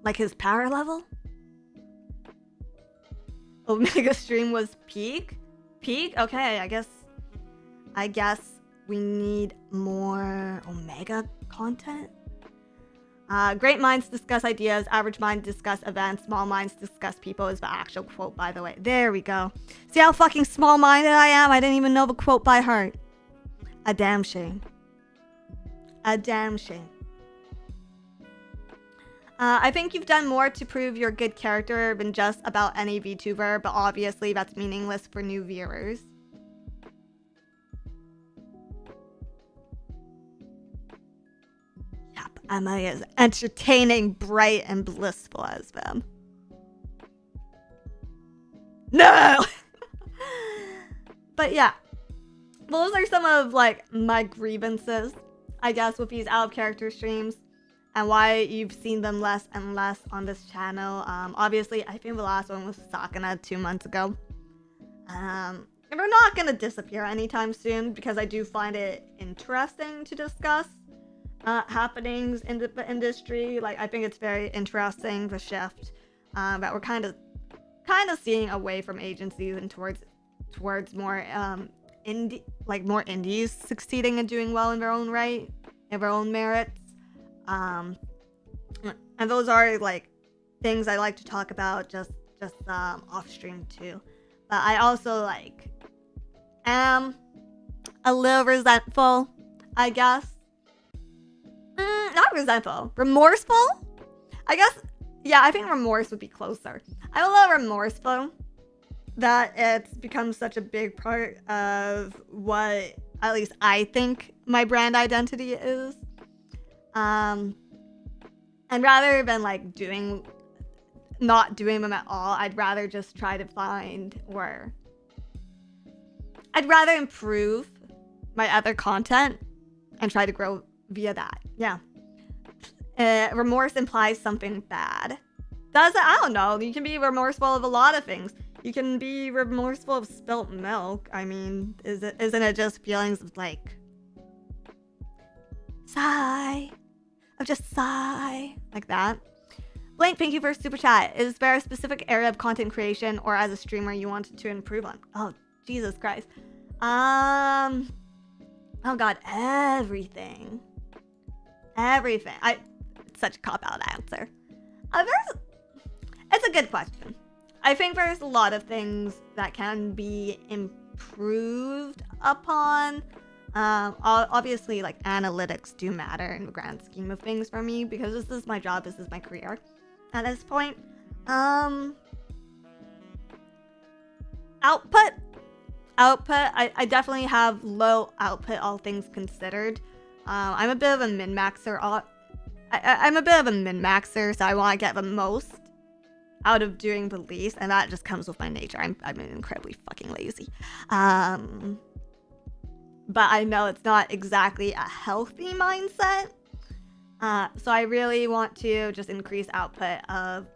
Like his power level? Omega stream was peak? Peak? Okay, I guess we need more Omega content. Great minds discuss ideas, average minds discuss events, small minds discuss people is the actual quote, by the way. There we go. See how fucking small-minded I am? I didn't even know the quote by heart. A damn shame. A damn shame. I think you've done more to prove your good character than just about any VTuber, but obviously that's meaningless for new viewers. Yep, Emma is entertaining, bright, and blissful as them. No! But yeah, those are some of like my grievances, I guess, with these out of character streams. And why you've seen them less and less on this channel. Obviously, I think the last one was Sakana 2 months ago. And they're not going to disappear anytime soon because I do find it interesting to discuss happenings in the industry. Like, I think it's very interesting, the shift that we're kind of seeing away from agencies and towards more more indies succeeding and doing well in their own right, in their own merits. And those are like things I like to talk about just off stream too. But I also like am a little resentful, I guess. Not resentful, remorseful, I guess. Yeah, I think remorse would be closer. I'm a little remorseful that it's become such a big part of what at least I think my brand identity is. And rather than like not doing them at all, I'd rather just try to find, or I'd rather improve my other content and try to grow via that. Yeah. Remorse implies something bad. Does it? I don't know. You can be remorseful of a lot of things. You can be remorseful of spilt milk. I mean, isn't it just feelings of like sigh? Of just sigh like that. Blank, thank you for a super chat. Is there a specific area of content creation or as a streamer you wanted to improve on? Oh, Jesus Christ. Oh God, everything. It's such a cop-out answer. It's a good question. I think there's a lot of things that can be improved upon. Obviously, like, analytics do matter in the grand scheme of things for me because this is my job, this is my career at this point. Output, output, I definitely have low output, all things considered. I'm a bit of a min-maxer. I'm a bit of a min-maxer, so I want to get the most out of doing the least, and that just comes with my nature. I'm incredibly fucking lazy. But I know it's not exactly a healthy mindset. So I really want to just increase output of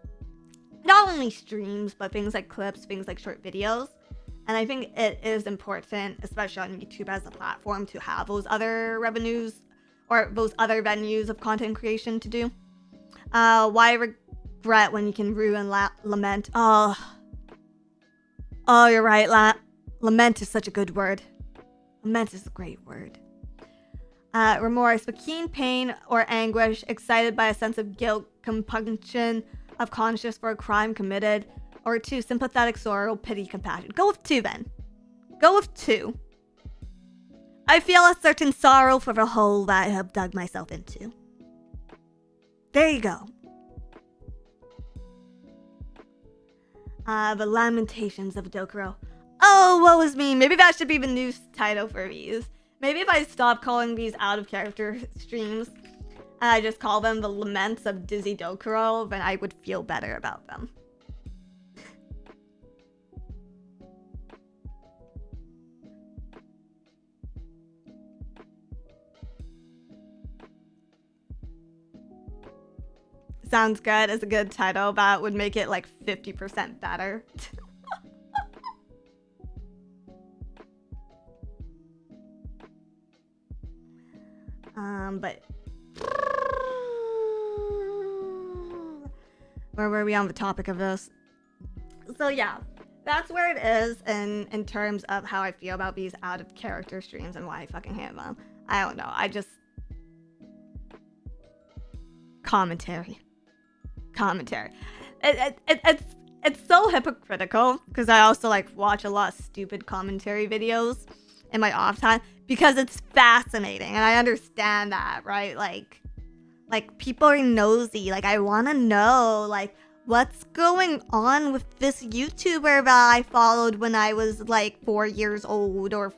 not only streams, but things like clips, things like short videos. And I think it is important, especially on YouTube as a platform, to have those other revenues or those other venues of content creation to do. Why regret when you can ruin lament? Oh, you're right. Lament is such a good word. Lament is a great word. Remorse, with keen pain or anguish, excited by a sense of guilt, compunction of conscience for a crime committed, or 2, sympathetic sorrow, pity, compassion. Go with 2 then. Go with 2. I feel a certain sorrow for the hole that I have dug myself into. There you go. The Lamentations of Dokuro. Oh, woe is me. Maybe that should be the new title for these. Maybe if I stop calling these out-of-character streams and I just call them the Laments of Dizzy Dokuro, then I would feel better about them. Sounds good. It's a good title. That would make it like 50% better. But where were we on the topic of this? So yeah, that's where it is in terms of how I feel about these out of character streams and why I fucking hate them. I don't know. I just commentary. It's so hypocritical because I also like watch a lot of stupid commentary videos in my off time because it's fascinating and I understand that, right? Like people are nosy. Like I want to know like what's going on with this YouTuber that I followed when I was like 4 years old or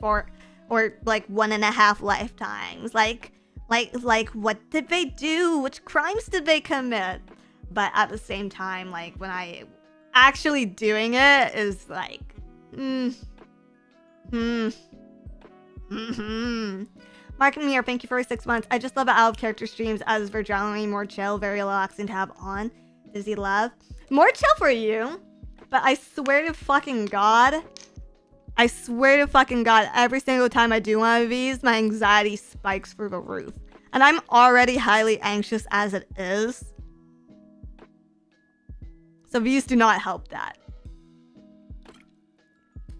like 1.5 lifetimes. Like what did they do? Which crimes did they commit? But at the same time, like when I actually doing it is like, Mark and Mir, thank you for 6 months. I just love the out of character streams as they're generally more chill, very relaxing to have on. Dizzy love. More chill for you. But I swear to fucking God, every single time I do one of these, my anxiety spikes through the roof. And I'm already highly anxious as it is. So views do not help that.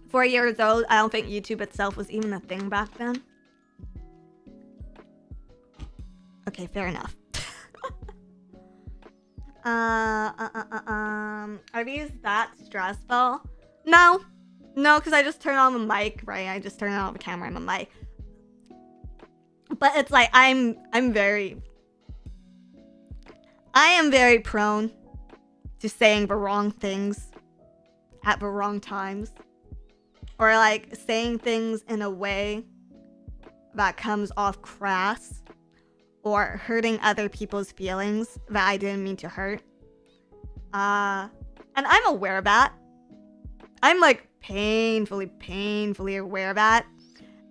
4 years old, I don't think YouTube itself was even a thing back then. Okay, fair enough. Are these that stressful? No, because I just turn on the mic, right? I just turn on the camera and the mic. But it's like I am very prone to saying the wrong things at the wrong times, or like saying things in a way that comes off crass or hurting other people's feelings that I didn't mean to hurt. And I'm aware of that. I'm like painfully aware of that.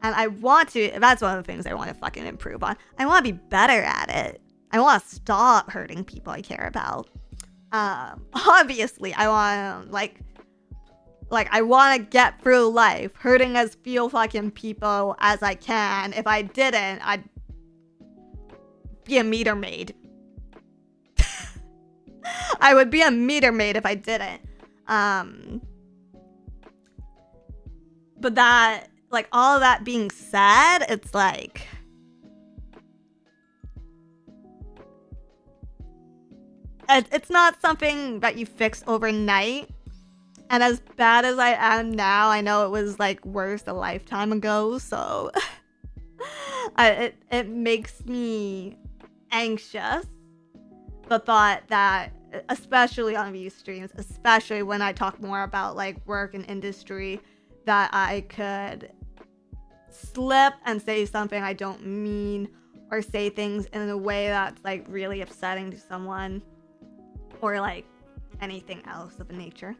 And I want to, that's one of the things I want to fucking improve on. I want to be better at it. I want to stop hurting people I care about. Obviously, I want to, like I want to get through life hurting as few fucking people as I can. If I didn't, I'd be a meter maid. I would be a meter maid if I didn't. But that, like, all of that being said, it's like, it's not something that you fix overnight. And as bad as I am now, I know it was like worse a lifetime ago. So it makes me anxious. The thought that, especially on these streams, especially when I talk more about like work and industry, that I could slip and say something I don't mean, or say things in a way that's like really upsetting to someone, or like anything else of a nature.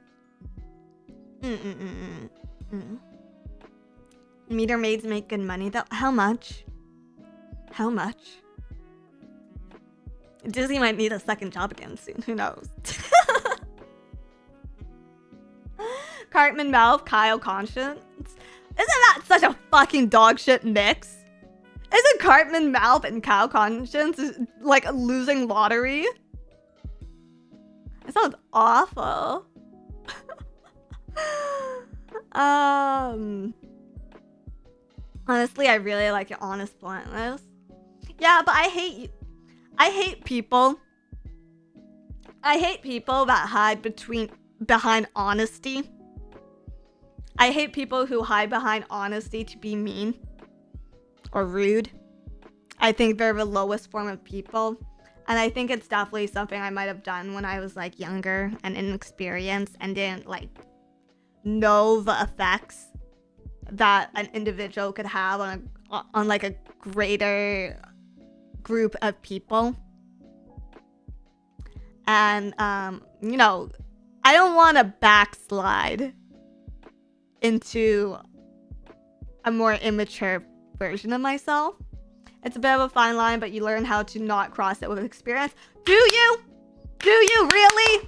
Meter maids make good money though. How much? How much? Disney might need a second job again soon. Who knows? Cartman Mouth, Kyle Conscience. Isn't that such a fucking dog shit mix? Isn't Cartman Mouth and Kyle Conscience like a losing lottery? It sounds awful. Honestly, I really like your honest bluntness. Yeah, but I hate people. I hate people that hide behind honesty. I hate people who hide behind honesty to be mean or rude. I think they're the lowest form of people. And I think it's definitely something I might have done when I was like younger and inexperienced and didn't like know the effects that an individual could have on like a greater group of people. And you know, I don't want to backslide into a more immature version of myself. It's a bit of a fine line, but you learn how to not cross it with experience. Do you? Do you really?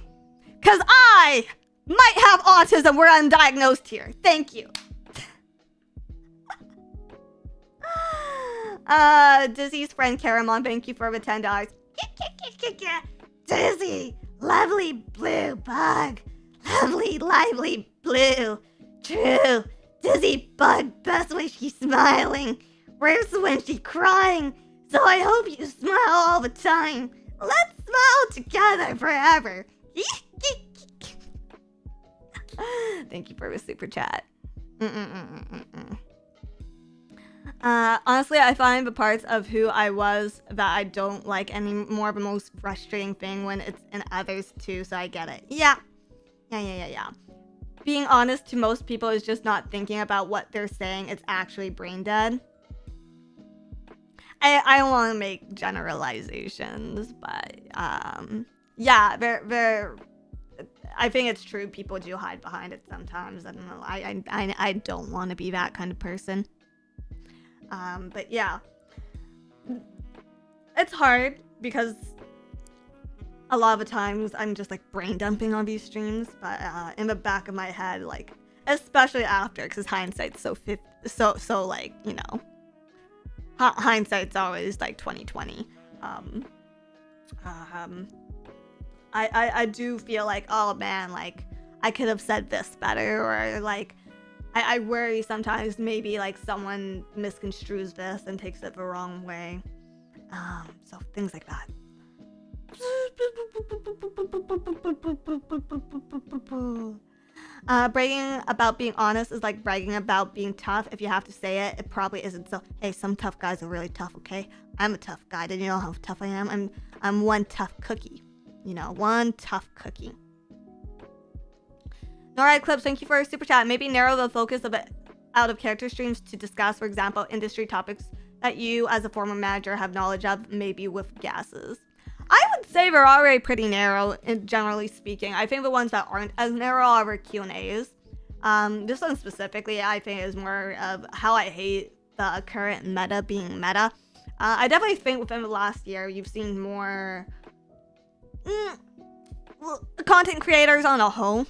Because I might have autism where I'm diagnosed here. Thank you. Dizzy's friend Caramon, thank you for the $10. Dizzy, lovely blue bug. Lovely, lively blue. True. Dizzy bug, best when she's smiling. Worse when she's crying. So I hope you smile all the time. Let's smile together forever. Thank you for the super chat. Honestly, I find the parts of who I was that I don't like anymore the most frustrating thing when it's in others too, so I get it. Yeah. Being honest to most people is just not thinking about what they're saying. It's actually brain dead. I don't want to make generalizations, but yeah, I think it's true. People do hide behind it sometimes. I don't know. I don't want to be that kind of person. But yeah, it's hard because a lot of the times I'm just like brain dumping on these streams, but in the back of my head, like especially after, because hindsight's so like, you know, hindsight's always like 2020. I do feel like, oh man, like I could have said this better, or like I worry sometimes maybe like someone misconstrues this and takes it the wrong way. So things like that. Bragging about being honest is like bragging about being tough. If you have to say it, it probably isn't. So hey, some tough guys are really tough, okay? I'm a tough guy. Did you know how tough I am? I'm one tough cookie. You know, one tough cookie. Nora Eclipse, thank you for your super chat. Maybe narrow the focus of it out of character streams to discuss, for example, industry topics that you as a former manager have knowledge of, maybe with gases. I would say they're already pretty narrow, generally speaking. I think the ones that aren't as narrow are our Q&As. This one specifically, I think, is more of how I hate the current meta being meta. I definitely think within the last year, you've seen more content creators on a whole.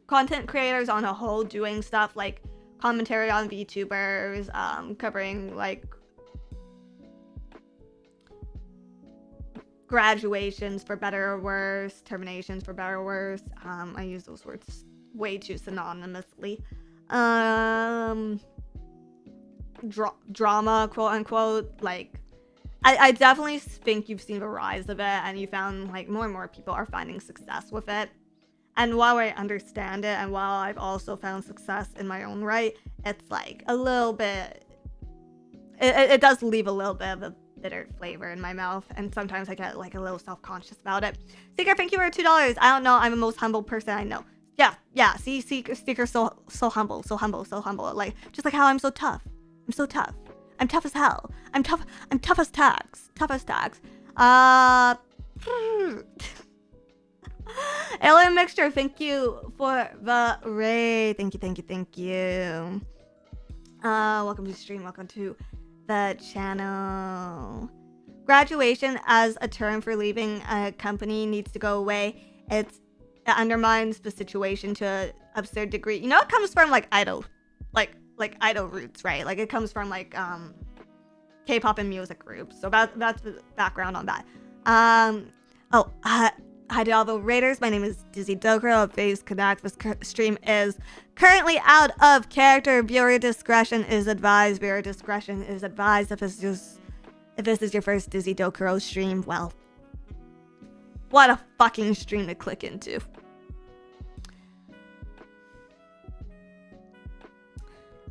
Content creators on a whole doing stuff like commentary on VTubers, covering like graduations for better or worse, terminations for better or worse. I use those words way too synonymously. Drama, quote unquote. Like, I definitely think you've seen the rise of it, and you found like more and more people are finding success with it. And while I understand it, and while I've also found success in my own right, it's like a little bit, it does leave a little bit of a bitter flavor in my mouth, and sometimes I get like a little self-conscious about it. Seeker, thank you for $2. I don't know, I'm the most humble person I know. Yeah. See, Seeker so humble. Like, just like how I'm so tough. I'm so tough. I'm tough as hell. I'm tough as tags. Alien Mixture, thank you for the raid. Thank you. Welcome to the stream. Welcome to the channel. Graduation as a term for leaving a company needs to go away. It undermines the situation to an absurd degree. You know, it comes from like idol, like idol roots, right? Like it comes from like K-pop and music groups. So that's the background on that. Hi to all the raiders. My name is Dizzy Dokuro of Phase Connect. This stream is currently out of character. Viewer discretion is advised. If this is your first Dizzy Dokuro stream, well, what a fucking stream to click into.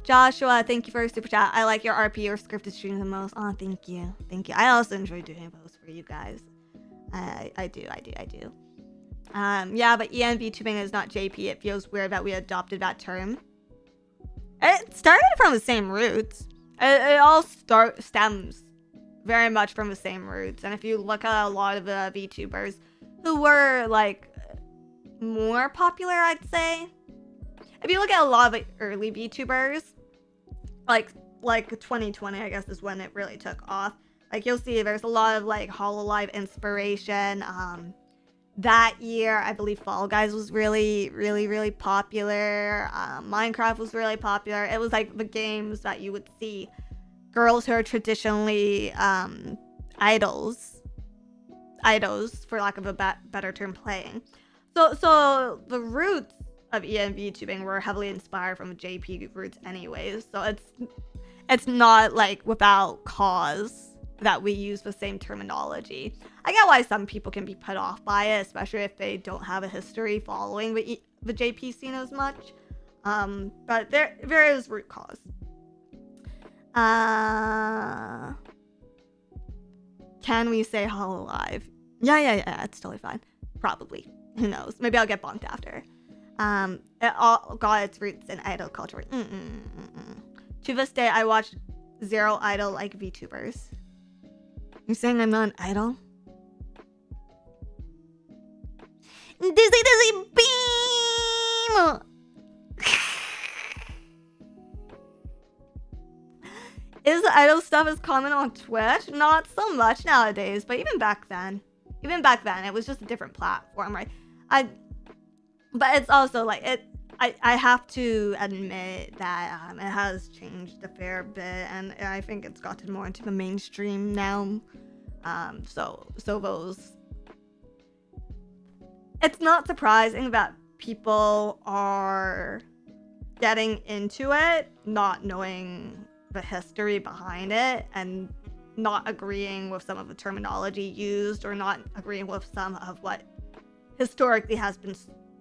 Joshua, thank you for a super chat. I like your RP or scripted streams the most. Oh, thank you. I also enjoy doing those for you guys. I do. Yeah, but Vtubing is not JP. It feels weird that we adopted that term. It started from the same roots. It all stems very much from the same roots. And if you look at a lot of the VTubers who were like more popular, I'd say. If you look at a lot of the early VTubers, like 2020, I guess is when it really took off. Like you'll see there's a lot of like HoloLive inspiration. That year, I believe Fall Guys was really popular. Minecraft was really popular. It was like the games that you would see girls who are traditionally idols, for lack of a better term, playing. So the roots of Vtubing were heavily inspired from JP roots anyways. So it's not like without cause that we use the same terminology. I get why some people can be put off by it, especially if they don't have a history following the JP scene as much. But there is root cause. Can we say HoloLive? Yeah, it's totally fine. Probably. Who knows? Maybe I'll get bonked after. It all got its roots in idol culture. To this day, I watch zero idol like VTubers. You saying I'm not an idol? Dizzy beam! Is the idol stuff as common on Twitch? Not so much nowadays, but even back then, it was just a different platform, right? But it's also like I have to admit that it has changed a fair bit, and I think it's gotten more into the mainstream now. So those. It's not surprising that people are getting into it, not knowing the history behind it, and not agreeing with some of the terminology used, or not agreeing with some of what historically has been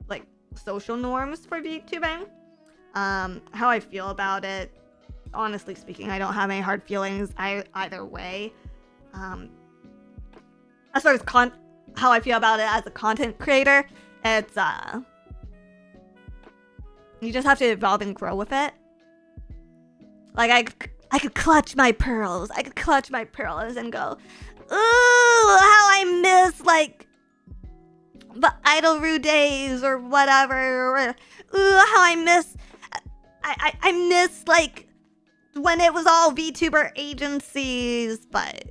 like social norms for VTubing. How I feel about it, honestly speaking, I don't have any hard feelings either way. As far as how I feel about it as a content creator, it's you just have to evolve and grow with it. Like I could clutch my pearls. I could clutch my pearls and go, ooh, how I miss like the Idolroo days or whatever. Or, ooh, how I miss like when it was all VTuber agencies. But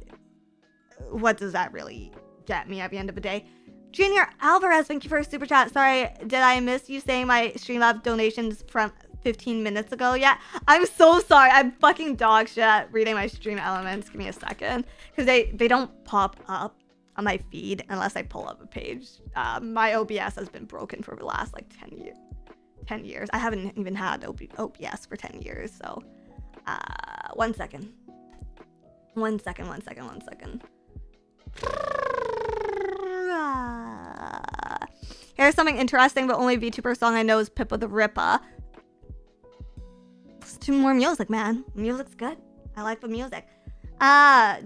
what does that really get me at the end of the day? Junior Alvarez, thank you for a super chat. Sorry, did I miss you saying my Streamlabs donations from 15 minutes ago yet? I'm so sorry. I'm fucking dog shit at reading my stream elements. Give me a second. Because they don't pop up on my feed unless I pull up a page. My OBS has been broken for the last like 10 years. I haven't even had OBS for 10 years. So, 1 second. Here's something interesting. The only VTuber song I know is Pippa the Rippa. Listen to more music, man. Music's good. I like the music.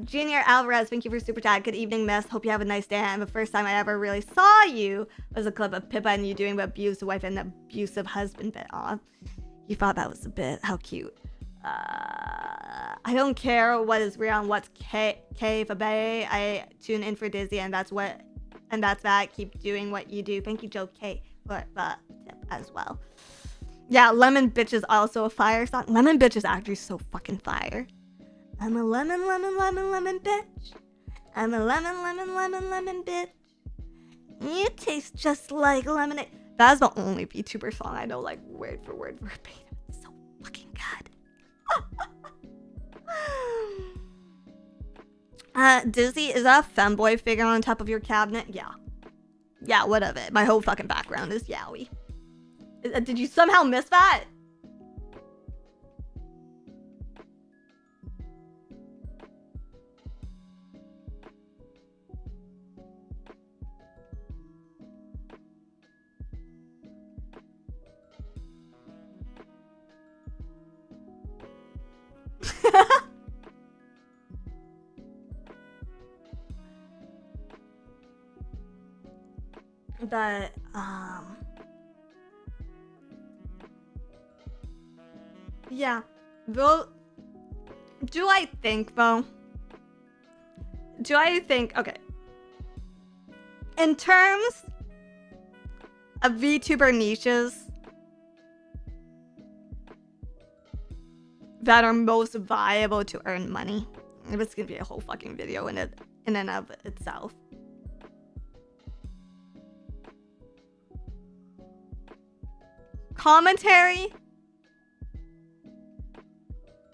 Junior Alvarez, thank you for super chat. Good evening, miss. Hope you have a nice day. And the first time I ever really saw you was a clip of Pippa and you doing the abusive wife and the abusive husband bit. Aw, you thought that was a bit. How cute. I don't care what is real and what's K for Bay. I tune in for Dizzy and that's that. Keep doing what you do. Thank you, Joe K, for the tip as well. Yeah, Lemon Bitch is also a fire song. Lemon Bitch is actually so fucking fire. I'm a lemon, lemon, lemon, lemon bitch. I'm a lemon, lemon, lemon, lemon bitch. You taste just like lemonade. That's the only VTuber song I know, like, word for word verbatim. It's so fucking good. Dizzy, is that a femboy figure on top of your cabinet? Yeah. Yeah, what of it? My whole fucking background is yaoi. Did you somehow miss that? But, yeah. Though, do I think, okay. In terms of VTuber niches that are most viable to earn money, this could be a whole fucking video in and of itself. Commentary,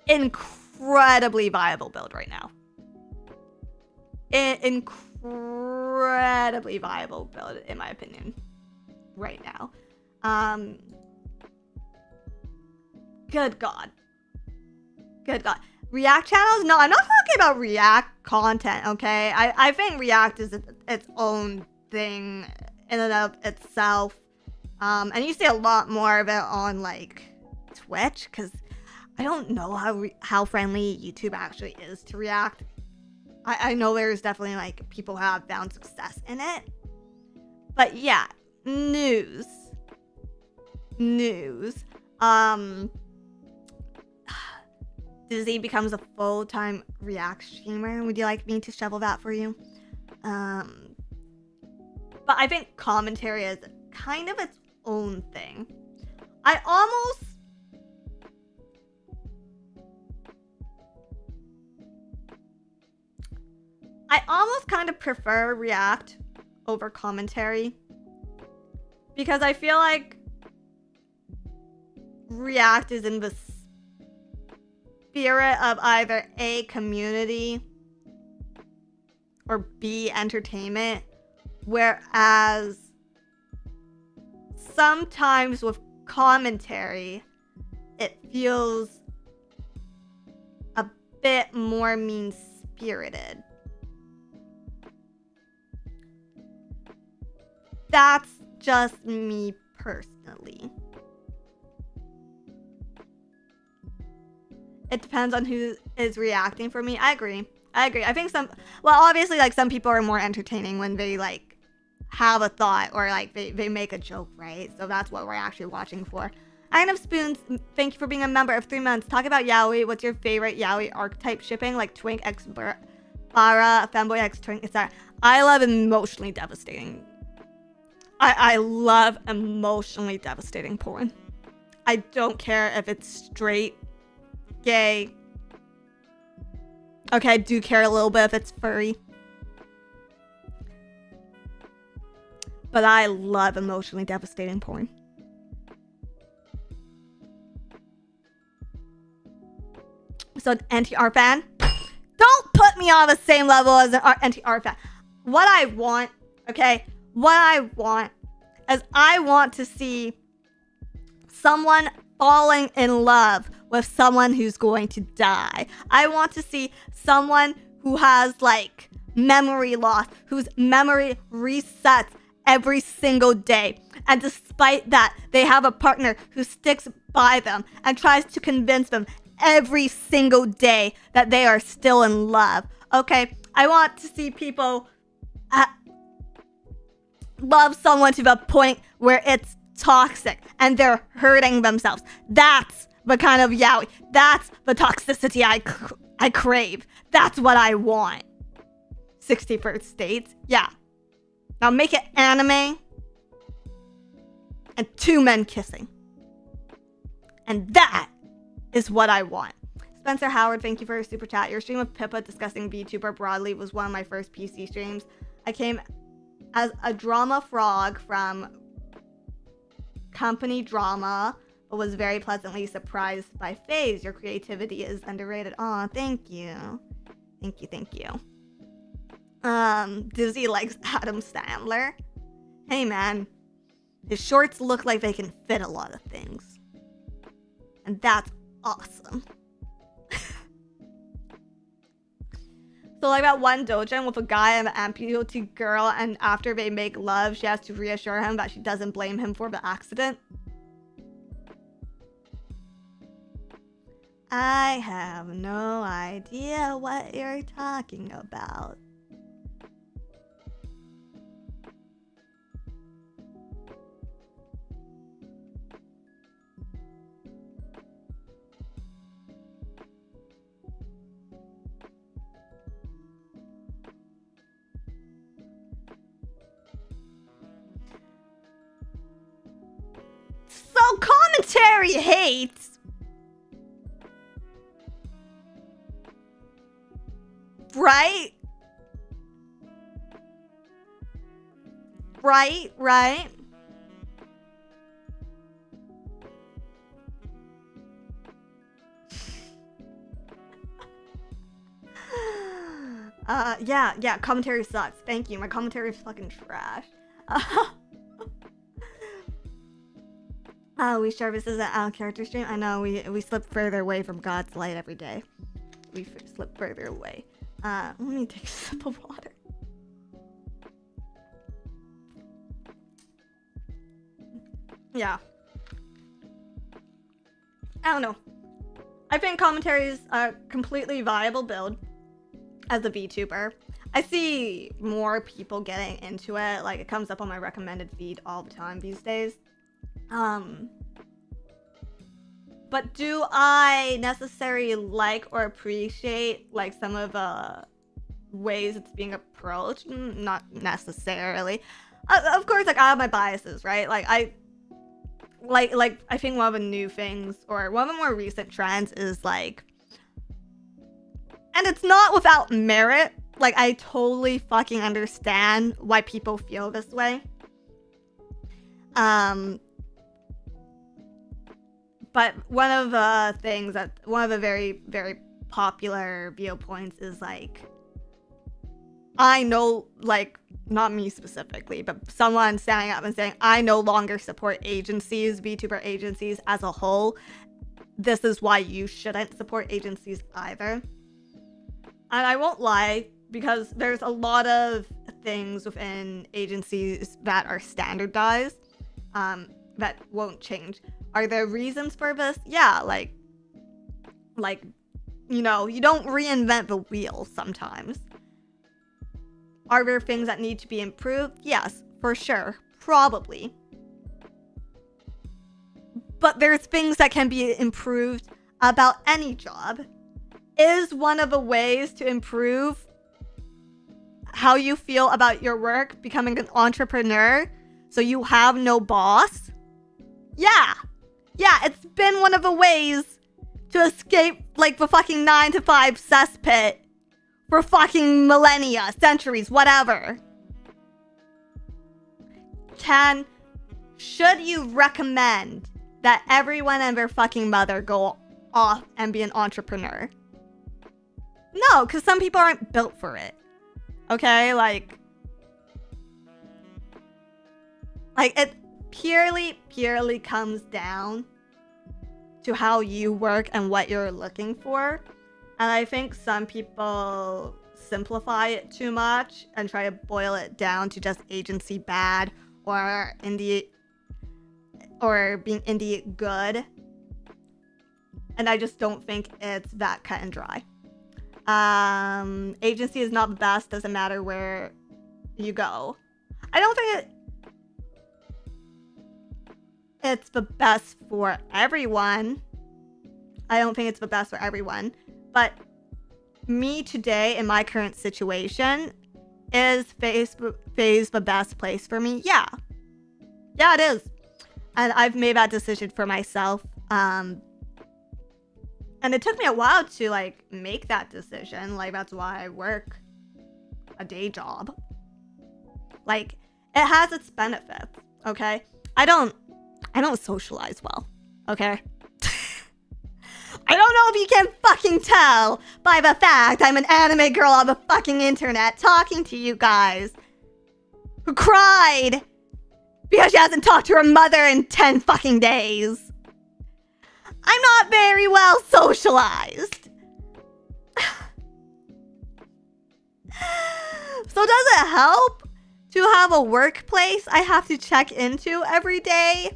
incredibly viable build right now. Incredibly viable build, in my opinion, right now. Good God. React channels? No, I'm not talking about React content, okay? I think React is its own thing in and of itself. And you see a lot more of it on, like, Twitch, because I don't know how friendly YouTube actually is to React. I know there's definitely, like, people who have found success in it. But, yeah, news. Dizzy becomes a full-time React streamer. Would you like me to shovel that for you? But I think commentary is kind of its own thing. I almost kind of prefer React over commentary because I feel like React is in the spirit of either A, community, or B, entertainment, whereas sometimes with commentary it feels a bit more mean-spirited. That's just me personally. It depends on who is reacting for me. I agree. I think obviously, like, some people are more entertaining when they, like, have a thought or, like, they make a joke, right? So that's what we're actually watching for. Iron of Spoons, thank you for being a member of 3 months. Talk about yaoi. What's your favorite yaoi archetype shipping? Like Twink x Bara, Femboy x Twink, etc. I love emotionally devastating. I love emotionally devastating porn. I don't care if it's straight, gay. Okay, I do care a little bit if it's furry. But I love emotionally devastating porn. So, an NTR fan? Don't put me on the same level as an NTR fan. What I want, okay? What I want is I want to see someone falling in love with someone who's going to die. I want to see someone who has, like, memory loss, whose memory resets every single day. And despite that, they have a partner who sticks by them and tries to convince them every single day that they are still in love. Okay, I want to see people love someone to the point where it's toxic and they're hurting themselves. That's the kind of yaoi. That's the toxicity I crave. That's what I want. 61st Dates. Yeah. Now make it anime and 2 men kissing. And that is what I want. Spencer Howard, thank you for your super chat. Your stream of Pippa discussing VTuber broadly was one of my first PC streams. I came as a drama frog from Company Drama, but was very pleasantly surprised by FaZe. Your creativity is underrated. Aw, thank you. Thank you. Dizzy likes Adam Sandler. Hey man, his shorts look like they can fit a lot of things. And that's awesome. So like that one doujin with a guy and an amputee girl, and after they make love, she has to reassure him that she doesn't blame him for the accident. I have no idea what you're talking about. So commentary hates. Right? Yeah, commentary sucks. Thank you. My commentary is fucking trash. We sure this is an out character stream. I know we slip further away from God's light every day. We slip further away. Let me take a sip of water. Yeah. I don't know. I think commentary is a completely viable build as a VTuber. I see more people getting into it. Like, it comes up on my recommended feed all the time these days. But do I necessarily like or appreciate like some of the ways it's being approached? Not necessarily. Of course, like I have my biases, right? Like I think one of the new things or one of the more recent trends is like, and it's not without merit. Like I totally fucking understand why people feel this way. But one of the things that one of the very, very popular viewpoints is like, I know, like, not me specifically, but someone standing up and saying, I no longer support agencies, VTuber agencies as a whole. This is why you shouldn't support agencies either. And I won't lie, because there's a lot of things within agencies that are standardized that won't change. Are there reasons for this? Yeah, like, you know, you don't reinvent the wheel sometimes. Are there things that need to be improved? Yes, for sure. Probably. But there's things that can be improved about any job. Is one of the ways to improve how you feel about your work becoming an entrepreneur so you have no boss? Yeah, it's been one of the ways to escape like the fucking 9-to-5 cesspit for fucking millennia, centuries, whatever. Should you recommend that everyone and their fucking mother go off and be an entrepreneur? No, because some people aren't built for it. Okay, like it purely comes down to how you work and what you're looking for. And I think some people simplify it too much and try to boil it down to just agency bad or indie or being indie good. And I just don't think it's that cut and dry. Agency is not the best, doesn't matter where you go. I don't think it's the best for everyone. I don't think it's the best for everyone. But me today, in my current situation, is Phase the best place for me? Yeah. Yeah, it is. And I've made that decision for myself. And it took me a while to, like, make that decision. Like, that's why I work a day job. Like, it has its benefits, okay? I don't socialize well, okay? I don't know if you can fucking tell by the fact I'm an anime girl on the fucking internet talking to you guys who cried because she hasn't talked to her mother in 10 fucking days. I'm not very well socialized. So does it help to have a workplace I have to check into every day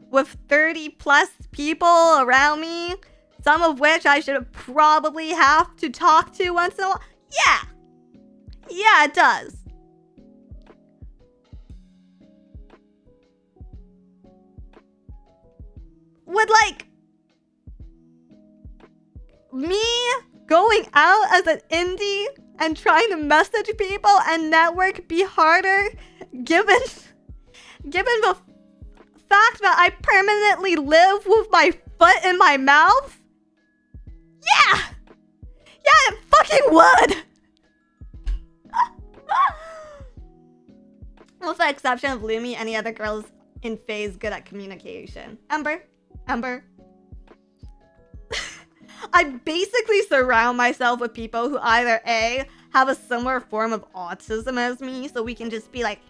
with 30 plus people around me, some of which I should probably have to talk to once in a while? Yeah. Yeah, it does. Would, like, me going out as an indie and trying to message people and network be harder given the fact that I permanently live with my foot in my mouth? Yeah! Yeah, it fucking would! With the exception of Lumi, any other girls in phase good at communication? Ember? I basically surround myself with people who either A, have a similar form of autism as me, so we can just be like,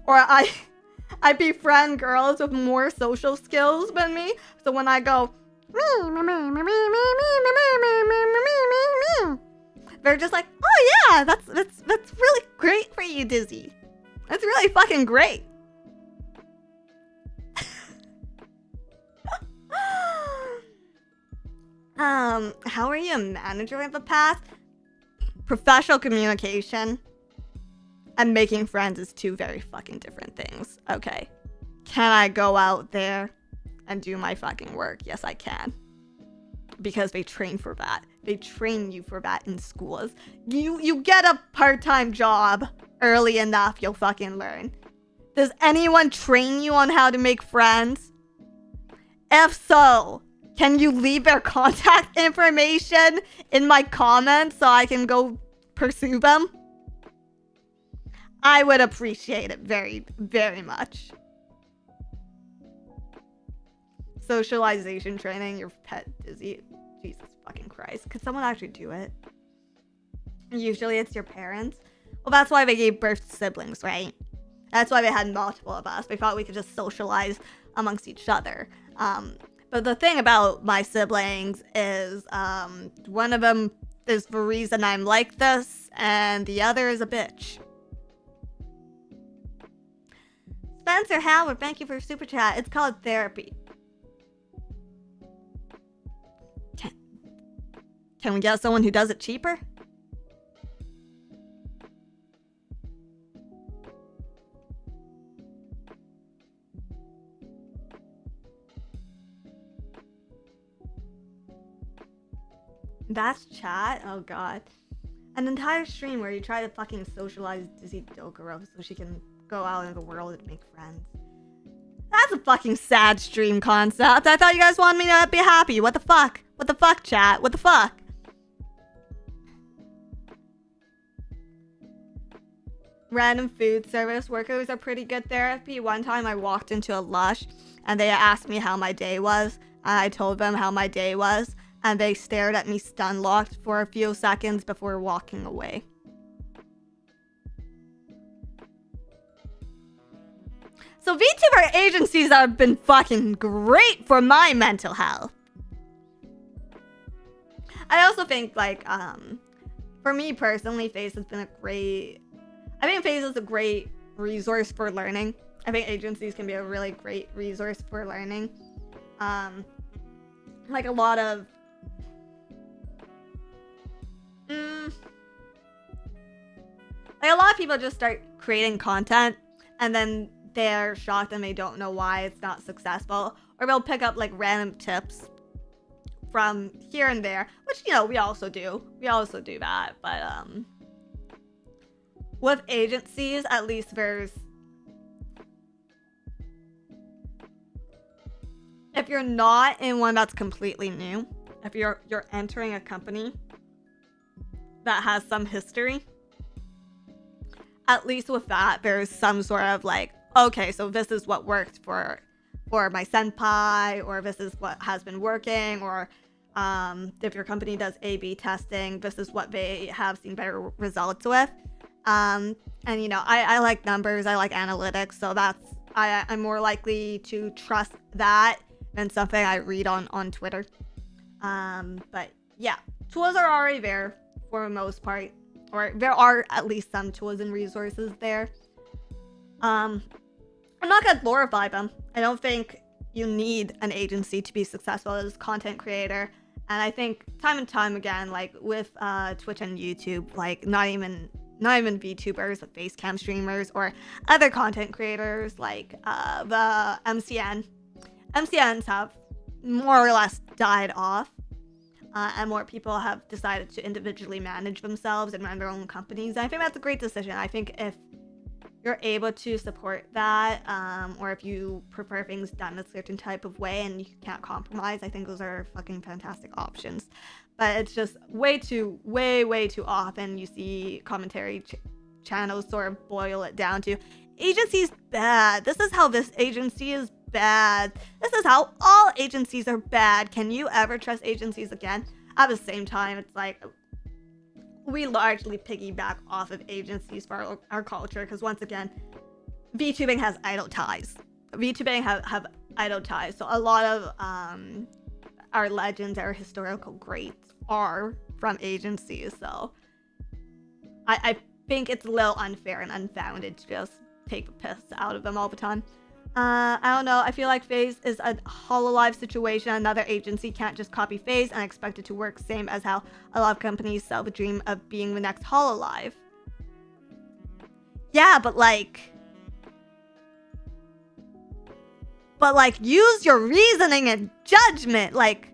or I befriend girls with more social skills than me, so when I go, they're just like, oh yeah, that's really great for you, Dizzy. That's really fucking great. How are you a manager in the past? Professional communication and making friends is two very fucking different things. Okay. Can I go out there and do my fucking work? Yes, I can. Because they train for that. They train you for that in schools. You get a part-time job early enough, you'll fucking learn. Does anyone train you on how to make friends? If so, can you leave their contact information in my comments so I can go pursue them? I would appreciate it very, very much. Socialization training, your pet Dizzy. Jesus fucking Christ. Could someone actually do it? Usually it's your parents. Well, that's why they gave birth to siblings, right? That's why they had multiple of us. They thought we could just socialize amongst each other. But the thing about my siblings is one of them is the reason I'm like this, and the other is a bitch. Spencer Howard, thank you for super chat. It's called therapy. Can we get someone who does it cheaper? That's chat? Oh god. An entire stream where you try to fucking socialize Dizzy Dokuro so she can go out in the world and make friends. That's a fucking sad stream concept. I thought you guys wanted me to be happy. What the fuck? What the fuck, chat? What the fuck? Random food service workers are pretty good therapy. One time I walked into a Lush and they asked me how my day was. And I told them how my day was. And they stared at me stun-locked for a few seconds before walking away. So VTuber agencies have been fucking great for my mental health. I also think, like, for me personally, Face has been I think Phase is a great resource for learning. I think agencies can be a really great resource for learning. Like a lot of like a lot of people just start creating content and then they're shocked and they don't know why it's not successful, or they'll pick up like random tips from here and there, which, you know, we also do that. But with agencies, at least there's, if you're not in one that's completely new, if you're entering a company that has some history, at least with that, there's some sort of like, okay, so this is what worked for my senpai, or this is what has been working, or if your company does A/B testing, this is what they have seen better results with. And you know, I like numbers, I like analytics, so I'm more likely to trust that than something I read on Twitter. But yeah, tools are already there for the most part, or there are at least some tools and resources there. I'm not gonna glorify them. I don't think you need an agency to be successful as a content creator. And I think time and time again, like with Twitch and YouTube, like not even VTubers, but face cam streamers or other content creators, like the MCNs have more or less died off, and more people have decided to individually manage themselves and run their own companies. And I think that's a great decision. I think if you're able to support that, or if you prefer things done a certain type of way and you can't compromise, I think those are fucking fantastic options. But it's just way too often you see commentary channels sort of boil it down to, agency's bad. This is how this agency is bad. This is how all agencies are bad. Can you ever trust agencies again? At the same time, it's like, we largely piggyback off of agencies for our culture, because once again, Vtubing has idol ties. Vtubing have idol ties. So a lot of our legends, our historical greats are from agencies. So I think it's a little unfair and unfounded to just take the piss out of them all the time. I don't know. I feel like FaZe is a HoloLive situation. Another agency can't just copy FaZe and expect it to work, same as how a lot of companies sell the dream of being the next HoloLive. Yeah, but like, use your reasoning and judgment. Like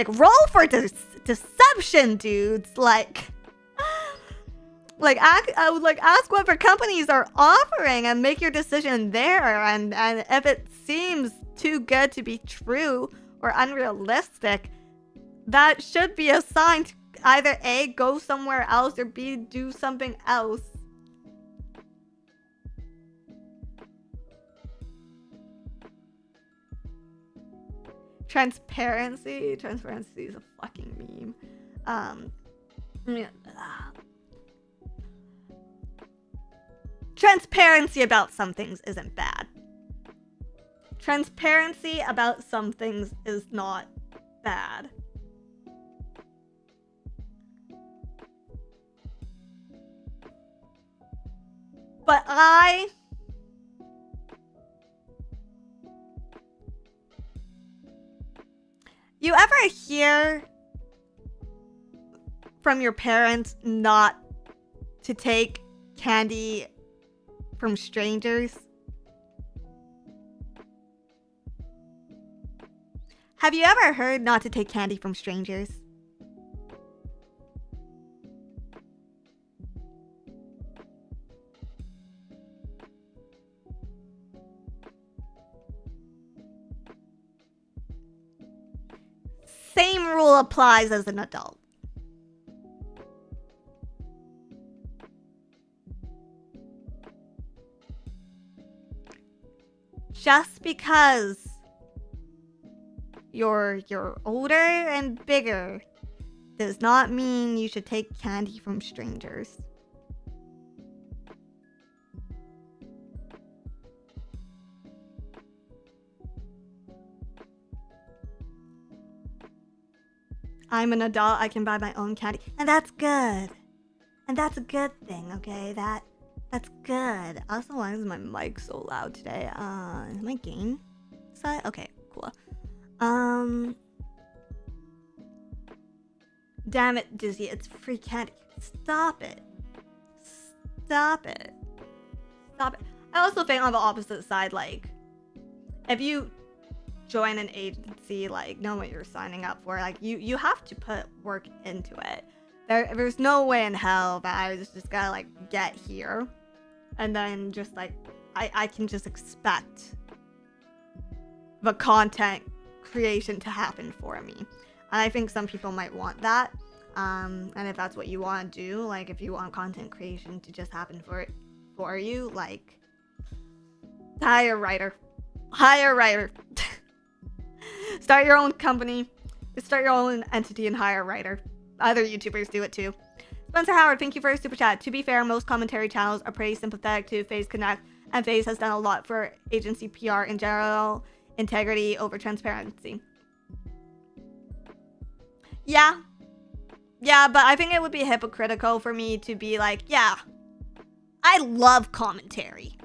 roll for deception, dudes. I would ask what their companies are offering and make your decision there. And if it seems too good to be true or unrealistic, that should be a sign to either A, go somewhere else, or B, do something else. Transparency is a fucking meme. Transparency about some things isn't bad. Transparency about some things is not bad. But you ever hear from your parents not to take candy from strangers? Have you ever heard not to take candy from strangers? Same rule applies as an adult. Just because you're older and bigger does not mean you should take candy from strangers. I'm an adult, I can buy my own candy, and that's good. And that's a good thing, okay? That's good. Also, why is my mic so loud today? Is my gain set? Okay, cool. Damn it, Dizzy, it's free candy. Stop it. Stop it. Stop it. I also think on the opposite side, like, if you join an agency, like, know what you're signing up for, like, you have to put work into it. There's no way in hell that I was just gonna, like, get here and then just, like, I can just expect the content creation to happen for me. And I think some people might want that. And if that's what you want to do, like, if you want content creation to just happen for you, like, hire a writer. Hire a writer. Start your own company. Start your own entity and hire a writer. Other YouTubers do it too. Spencer Howard, thank you for a super chat. To be fair, most commentary channels are pretty sympathetic to FaZe Connect, and FaZe has done a lot for agency PR in general. Integrity over transparency. Yeah, but I think it would be hypocritical for me to be like, yeah, I love commentary.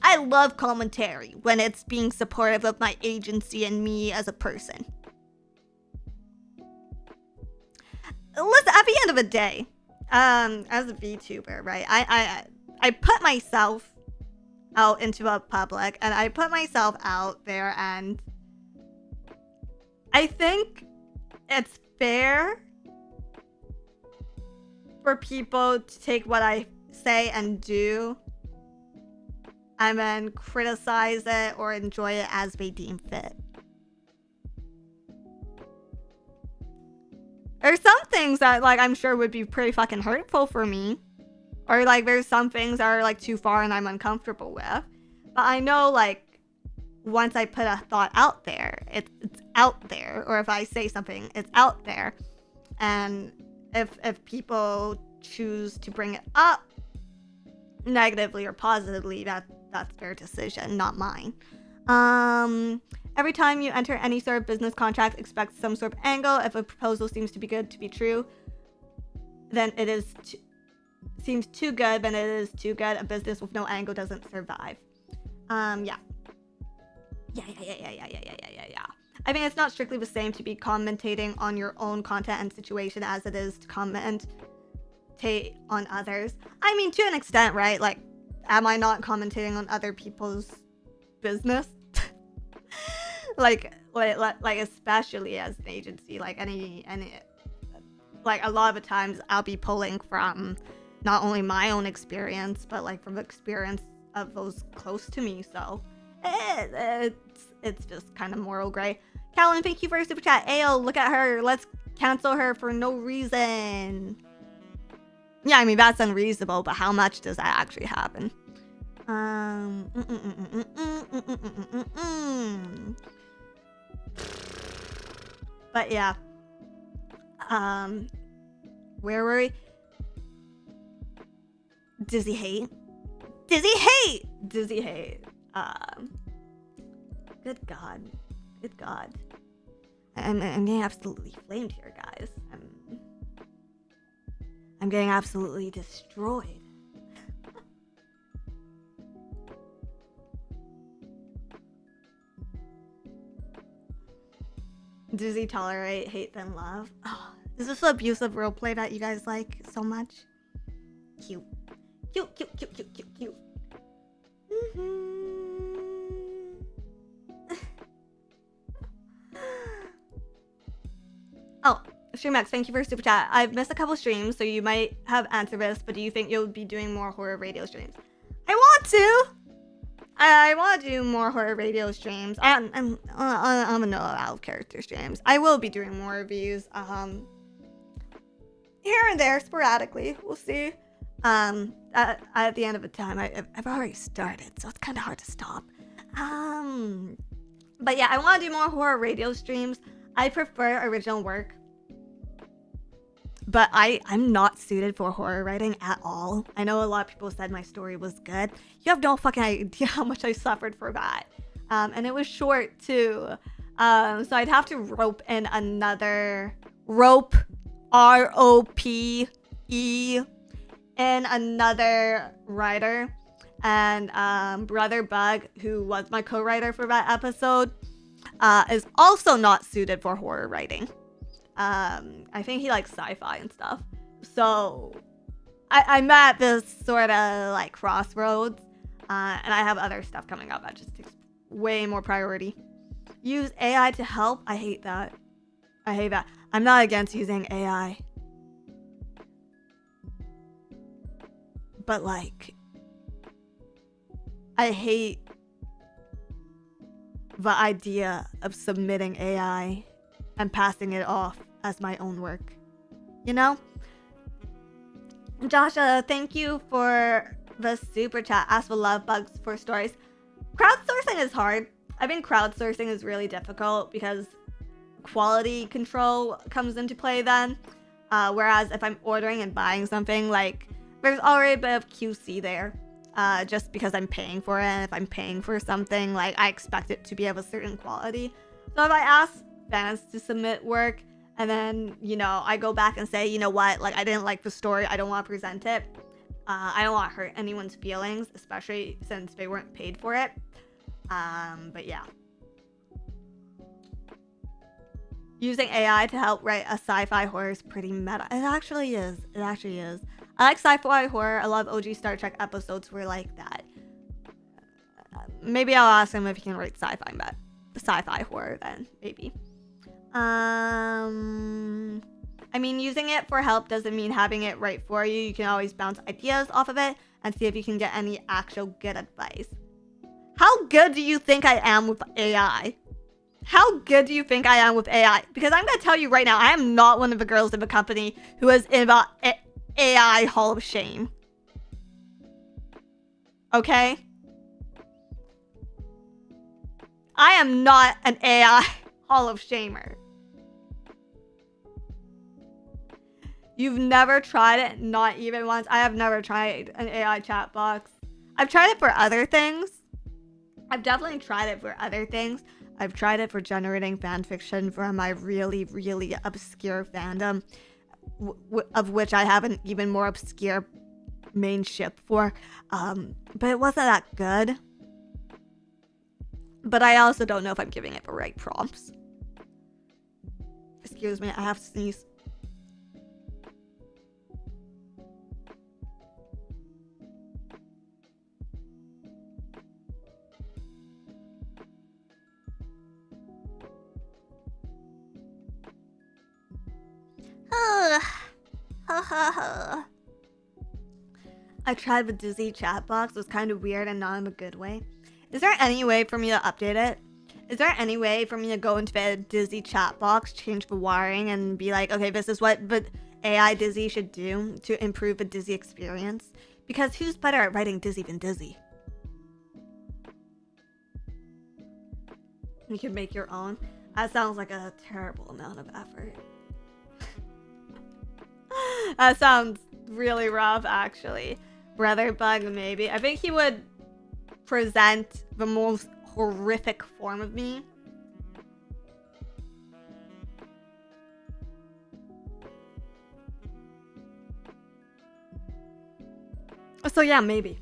I love commentary when it's being supportive of my agency and me as a person. Listen, at the end of the day, as a VTuber, right, I put myself out into the public, and I put myself out there, and I think it's fair for people to take what I say and do and then criticize it or enjoy it as they deem fit. There's some things that, like, I'm sure would be pretty fucking hurtful for me. Or, like, there's some things that are, like, too far and I'm uncomfortable with. But I know, like, once I put a thought out there, it's out there. Or if I say something, it's out there. And if people choose to bring it up negatively or positively, that's their decision, not mine. Every time you enter any sort of business contract, expect some sort of angle. If a proposal seems to be good to be true, then it is seems too good, then it is too good. A business with no angle doesn't survive. Yeah. I mean, it's not strictly the same to be commentating on your own content and situation as it is to commentate on others. I mean, to an extent, right? Like, am I not commentating on other people's business? like especially as an agency, like any like a lot of the times I'll be pulling from not only my own experience, but like from the experience of those close to me. So it's just kind of moral gray. Calvin, thank you for your super chat. Ayo, look at her. Let's cancel her for no reason. Yeah, I mean, that's unreasonable, but how much does that actually happen? But yeah. Where were we? Dizzy hate. Good God. I'm getting absolutely flamed here, guys. I'm getting absolutely destroyed. Dizzy tolerate hate than love. Oh, is this the abusive roleplay that you guys like so much? Cute. Oh, StreamX, thank you for super chat. I've missed a couple streams, so you might have answered this, but do you think you'll be doing more horror radio streams? I want to do more horror radio streams. I'm a no out of character streams. I will be doing more of these. Here and there, sporadically. We'll see. At the end of the time, I've already started, so it's kind of hard to stop. But yeah, I want to do more horror radio streams. I prefer original work, but I'm not suited for horror writing at all. I know a lot of people said my story was good. You have no fucking idea how much I suffered for that. And it was short too. So I'd have to rope in another rope, ROPE in another writer, and Brother Bug, who was my co-writer for that episode, is also not suited for horror writing. I think he likes sci-fi and stuff. So I'm at this sort of like crossroads, and I have other stuff coming up that just takes way more priority. Use AI to help? I hate that. I hate that. I'm not against using AI. But like, I hate the idea of submitting AI and passing it off as my own work. You know? Joshua, thank you for the super chat. Ask for love bugs for stories. Crowdsourcing is hard. I think crowdsourcing is really difficult because quality control comes into play then. Whereas if I'm ordering and buying something, like, there's already a bit of QC there. Just because I'm paying for it, and if I'm paying for something, like, I expect it to be of a certain quality. So if I ask fans to submit work, and then, you know, I go back and say, you know what, like, I didn't like the story, I don't want to present it. I don't want to hurt anyone's feelings, especially since they weren't paid for it. But yeah. Using AI to help write a sci-fi horror is pretty meta. It actually is. It actually is. I like sci-fi horror. I love OG Star Trek episodes where like that. Maybe I'll ask him if he can write sci-fi horror then. Maybe. I mean, using it for help doesn't mean having it write for you. You can always bounce ideas off of it and see if you can get any actual good advice. How good do you think I am with AI? How good do you think I am with AI? Because I'm going to tell you right now, I am not one of the girls in the company who is in the AI Hall of Shame. Okay? I am not an AI Hall of Shamer. You've never tried it? Not even once. I have never tried an AI chat box. I've tried it for other things. I've definitely tried it for other things. I've tried it for generating fan fiction for my really, really obscure fandom, of which I have an even more obscure main ship for. But it wasn't that good. But I also don't know if I'm giving it the right prompts. Excuse me, I have to sneeze. I tried the Dizzy chat box. It was kind of weird and not in a good way. Is there any way for me to update it? Is there any way for me to go into the Dizzy chat box, change the wiring, and be like, okay, this is what the AI Dizzy should do to improve the Dizzy experience? Because who's better at writing Dizzy than Dizzy? You can make your own. That sounds like a terrible amount of effort. That sounds really rough, actually. Brother Bug, maybe. I think he would present the most horrific form of me. So yeah, maybe.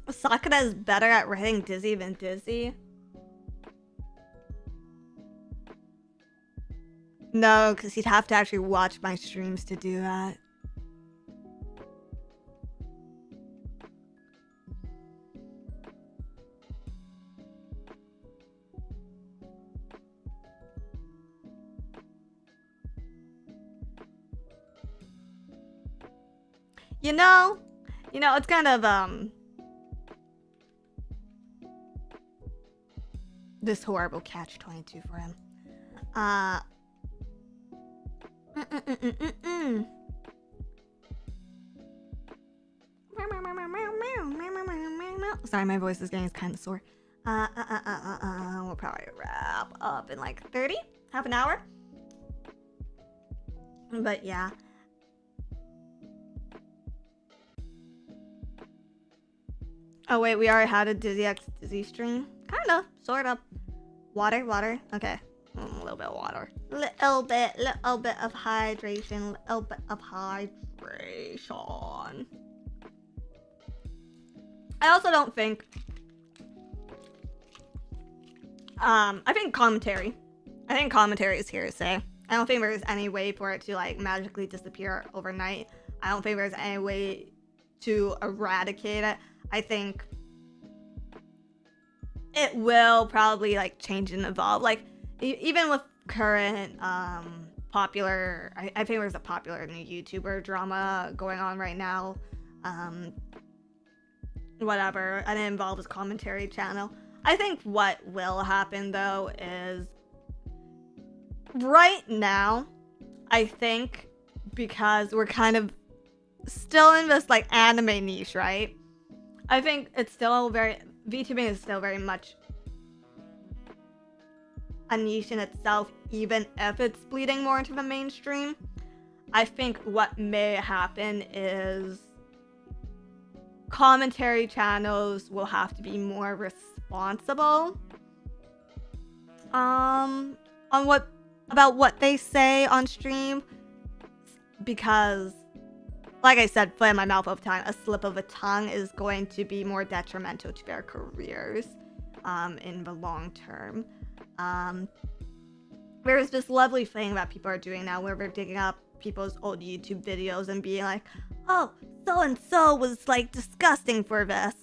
Sakura is better at writing Dizzy than Dizzy. No, because he'd have to actually watch my streams to do that. You know, it's kind of, this horrible catch-22 for him. Sorry, my voice is getting kind of sore. We'll probably wrap up in like 30? Half an hour? But yeah. Oh wait, we already had a Dizzy X Dizzy stream. Kinda, sort of. Water. Okay, a little bit of water. Little bit of hydration. Little bit of hydration. I also don't think. I think commentary. I think commentary is here to stay. I don't think there's any way for it to like magically disappear overnight. I don't think there's any way to eradicate it. I think it will probably like change and evolve. Like even with current popular, I think there's a popular new YouTuber drama going on right now. Whatever, and it involves a commentary channel. I think what will happen though is right now, I think because we're kind of still in this like anime niche, right? I think it's still VTubing is still very much a niche in itself, even if it's bleeding more into the mainstream. I think what may happen is commentary channels will have to be more responsible on what they say on stream, because like I said, foot in my mouth all the time, a slip of a tongue is going to be more detrimental to their careers in the long term. There's this lovely thing that people are doing now where they're digging up people's old YouTube videos and being like, oh, so-and-so was like disgusting for this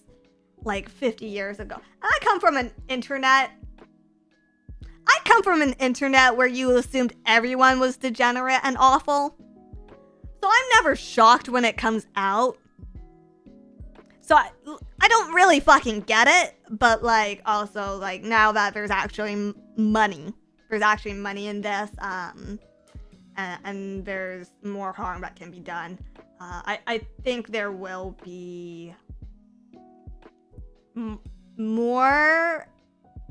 like 50 years ago. And I come from an internet where you assumed everyone was degenerate and awful. So I'm never shocked when it comes out. So I don't really fucking get it, but like also like now that there's actually money in this, and there's more harm that can be done. I think there will be more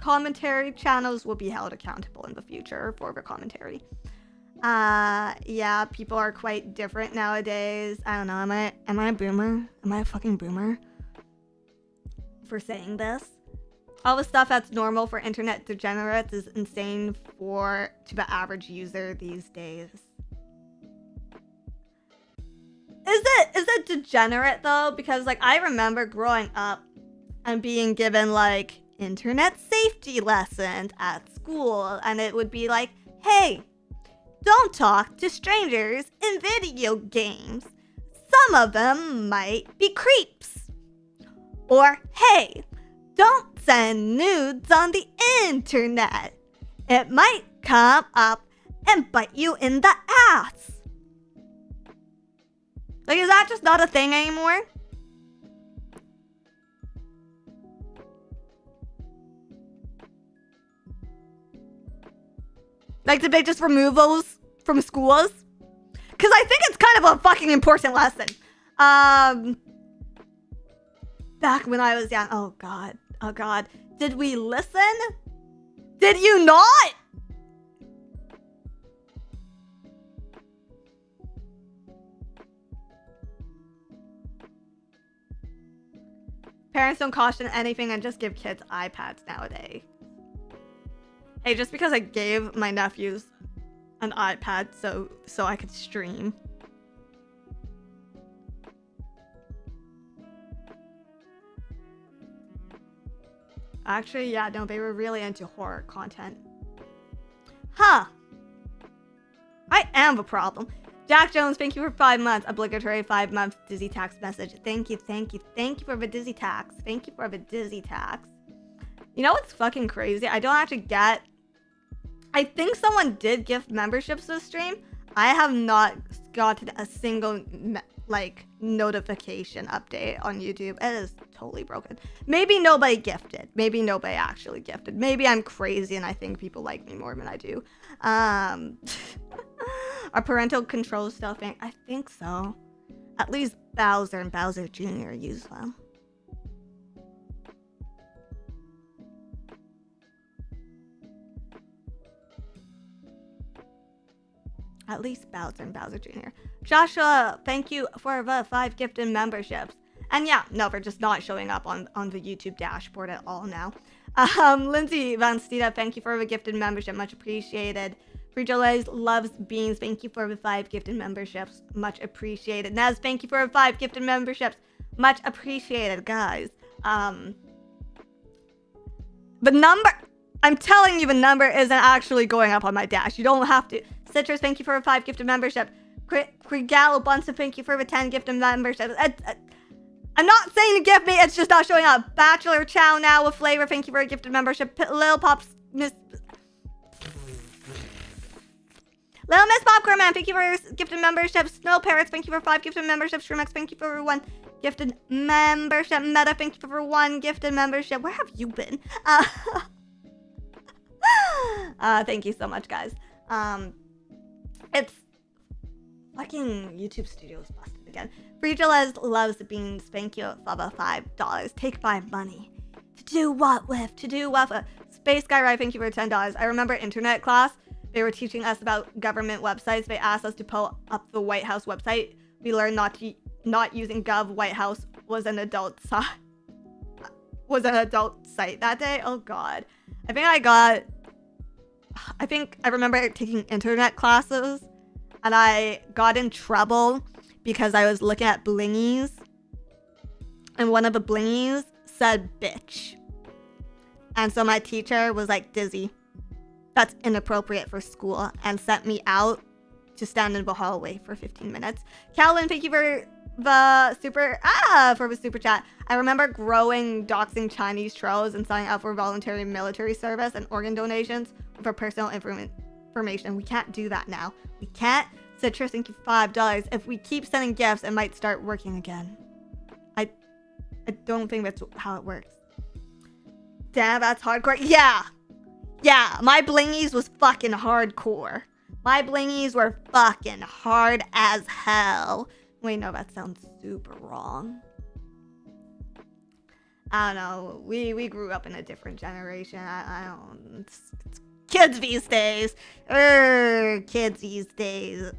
commentary channels will be held accountable in the future for their commentary. Yeah, people are quite different nowadays. I don't know, am I a boomer? Am I a fucking boomer for saying this? All the stuff that's normal for internet degenerates is insane to the average user these days. Is it degenerate though? Because like I remember growing up and being given like internet safety lessons at school, and it would be like, hey, don't talk to strangers in video games. Some of them might be creeps. Or, hey, don't send nudes on the internet. It might come up and bite you in the ass. Like, is that just not a thing anymore? Like, did they just remove those from schools? Because I think it's kind of a fucking important lesson. Back when I was young. Oh, God. Oh, God. Did we listen? Did you not? Parents don't caution anything and just give kids iPads nowadays. Hey, just because I gave my nephews an iPad so I could stream. Actually, yeah, no, they were really into horror content. Huh. I am the problem. Jack Jones, thank you for 5 months. Obligatory 5-month Dizzy tax message. Thank you for the Dizzy tax. Thank you for the Dizzy tax. You know what's fucking crazy? I don't actually get... I think someone did gift memberships to the stream. I have not gotten a single, like, notification update on YouTube. It is totally broken. Maybe nobody gifted. Maybe nobody actually gifted. Maybe I'm crazy and I think people like me more than I do. Are parental controls still a thing? I think so. At least Bowser and Bowser Jr. use them. At least Bowser and Bowser Jr. Joshua, thank you for the 5 gifted memberships. And yeah, no, they're just not showing up on the YouTube dashboard at all now. Lindsay Van Stida, thank you for the gifted membership. Much appreciated. Frijoles loves beans. Thank you for the 5 gifted memberships. Much appreciated. Naz, thank you for the 5 gifted memberships. Much appreciated, guys. The number, I'm telling you, the number isn't actually going up on my dash. You don't have to. Citrus, thank you for the 5 gifted membership. Krigalo Bunsen, thank you for the 10 gifted memberships. I'm not saying to gift me, it's just not showing up. Bachelor Chow now with flavor, thank you for a gifted membership. Lil Miss Popcorn Man, thank you for your gifted membership. Snow Parrots, thank you for 5 gifted memberships. Shrimex, thank you for 1 gifted membership. Meta, thank you for 1 gifted membership. Where have you been? Thank you so much, guys. It's fucking YouTube Studios busted again. Frijoles loves the beans. Thank you for the $5. Take my money. To do what with? To do what with? Space Guy Right, thank you for $10. I remember internet class. They were teaching us about government websites. They asked us to pull up the White House website. We learned not using Gov. White House was an adult site. That day. Oh God. I remember taking internet classes, and I got in trouble because I was looking at blingies, and one of the blingies said bitch. And so my teacher was like, Dizzy, that's inappropriate for school, and sent me out to stand in the hallway for 15 minutes. Calvin, thank you for the super chat. I remember doxing Chinese trolls and signing up for voluntary military service and organ donations for personal information. We can't do that now. We can't. Citrus, thank you $5. If we keep sending gifts, it might start working again. I don't think that's how it works. Damn, that's hardcore. Yeah, my blingies was fucking hardcore. My blingies were fucking hard as hell. Wait, no, that sounds super wrong. I don't know. We grew up in a different generation. I don't... It's kids these days. Kids these days.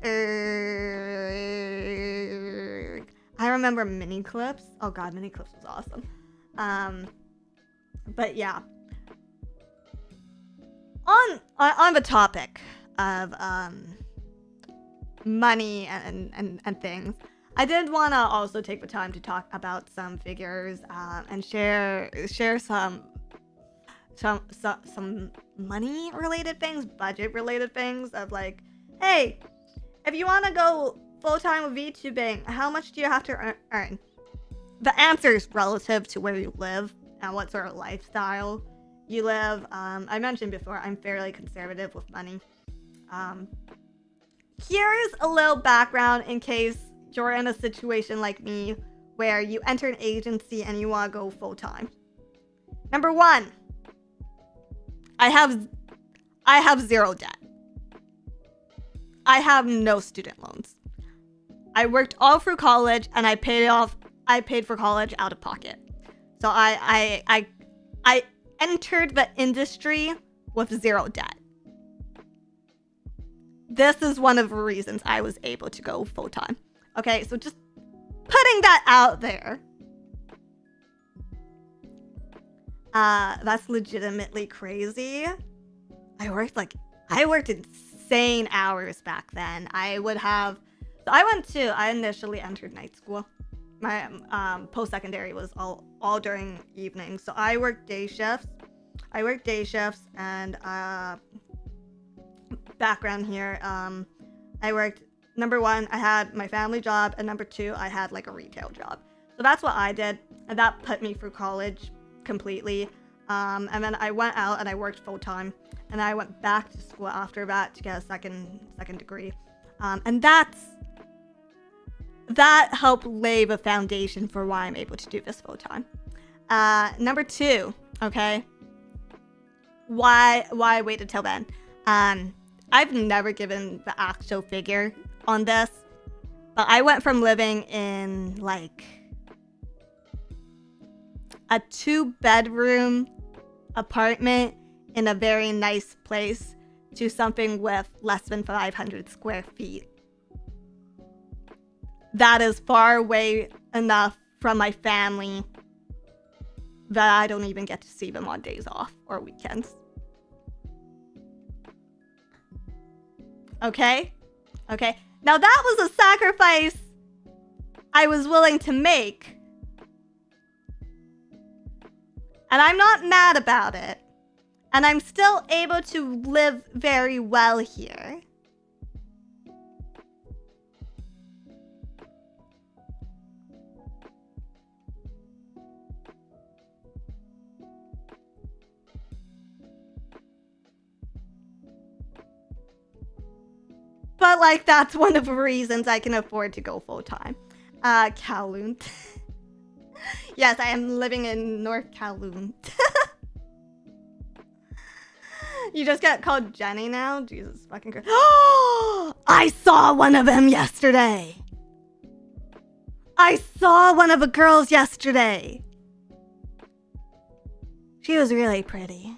I remember mini clips. Oh god, mini clips was awesome. But yeah. On the topic of money and things, I did want to also take the time to talk about some figures and share some money related things, budget related things of like, hey, if you want to go full-time with VTubing, how much do you have to earn? The answer is relative to where you live and what sort of lifestyle you live. I mentioned before, I'm fairly conservative with money. Here's a little background in case you're in a situation like me where you enter an agency and you want to go full-time. Number 1, I have 0 debt. I have no student loans. I worked all through college and I paid for college out of pocket. So I entered the industry with 0 debt. This is one of the reasons I was able to go full-time. Okay, so just putting that out there. That's legitimately crazy. I worked insane hours back then. I initially entered night school. My post-secondary was all during evenings. So I worked day shifts. And background here, I worked, number 1, I had my family job, and number 2, I had like a retail job. So that's what I did, and that put me through college completely. And then I went out and I worked full-time, and I went back to school after that to get a second degree. And that helped lay the foundation for why I'm able to do this full-time. Number 2, okay, why I waited till then. I've never given the actual figure on this, but I went from living in like a 2-bedroom apartment in a very nice place to something with less than 500 square feet. That is far away enough from my family that I don't even get to see them on days off or weekends. Okay? Okay. Now that was a sacrifice I was willing to make. And I'm not mad about it. And I'm still able to live very well here. But, like, that's one of the reasons I can afford to go full-time. Kowloon. Yes, I am living in North Kowloon. You just get called Jenny now? Jesus fucking Christ. I saw one of them yesterday. I saw one of the girls yesterday. She was really pretty.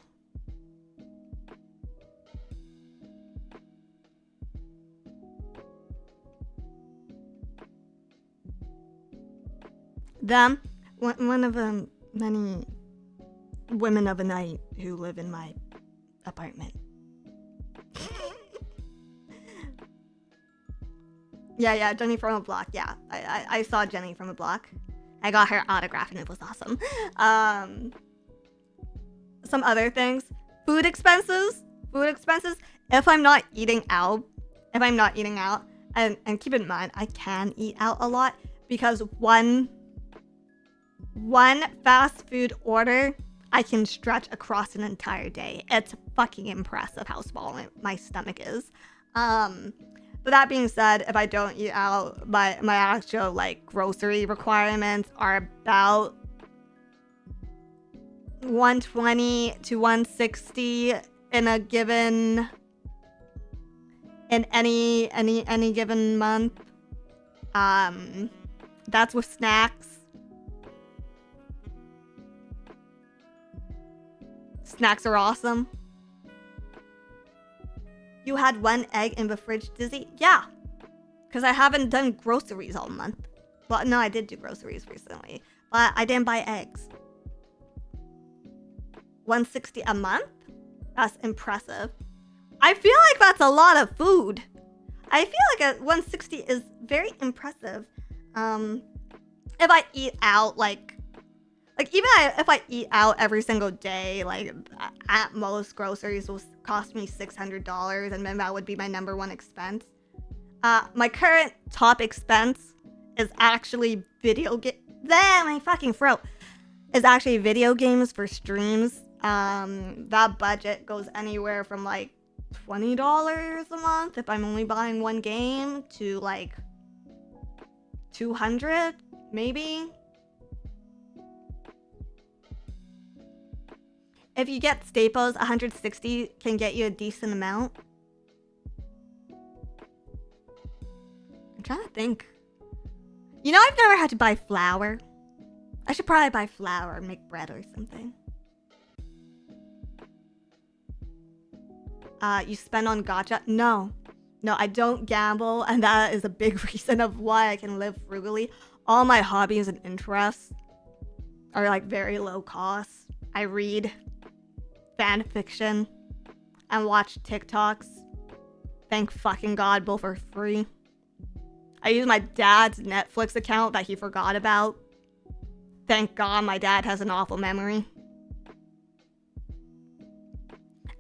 Them, one of the many women of the night who live in my apartment. Yeah, Jenny from a block. Yeah, I saw Jenny from a block. I got her autograph and it was awesome. Some other things. Food expenses. If I'm not eating out, and keep in mind, I can eat out a lot because one fast food order I can stretch across an entire day. It's fucking impressive how small my stomach is. But that being said, if I don't eat out, my actual like grocery requirements are about 120 to 160 in a given any given month. That's with snacks. Snacks are awesome. You had one egg in the fridge, Dizzy? Yeah. Because I haven't done groceries all month. Well, no, I did do groceries recently. But I didn't buy eggs. 160 a month? That's impressive. I feel like that's a lot of food. I feel like a 160 is very impressive. If I eat out, if I eat out every single day, like at most groceries will cost me $600, and then that would be my number one expense. My current top expense is actually my fucking throat is actually video games for streams. That budget goes anywhere from like $20 a month if I'm only buying one game to like $200 maybe. If you get staples, 160 can get you a decent amount. I'm trying to think. You know, I've never had to buy flour. I should probably buy flour and make bread or something. You spend on gacha? No, I don't gamble, and that is a big reason of why I can live frugally. All my hobbies and interests are like very low cost. I read fan fiction and watch TikToks. Thank fucking God, both are free. I use my dad's Netflix account that he forgot about. Thank God my dad has an awful memory.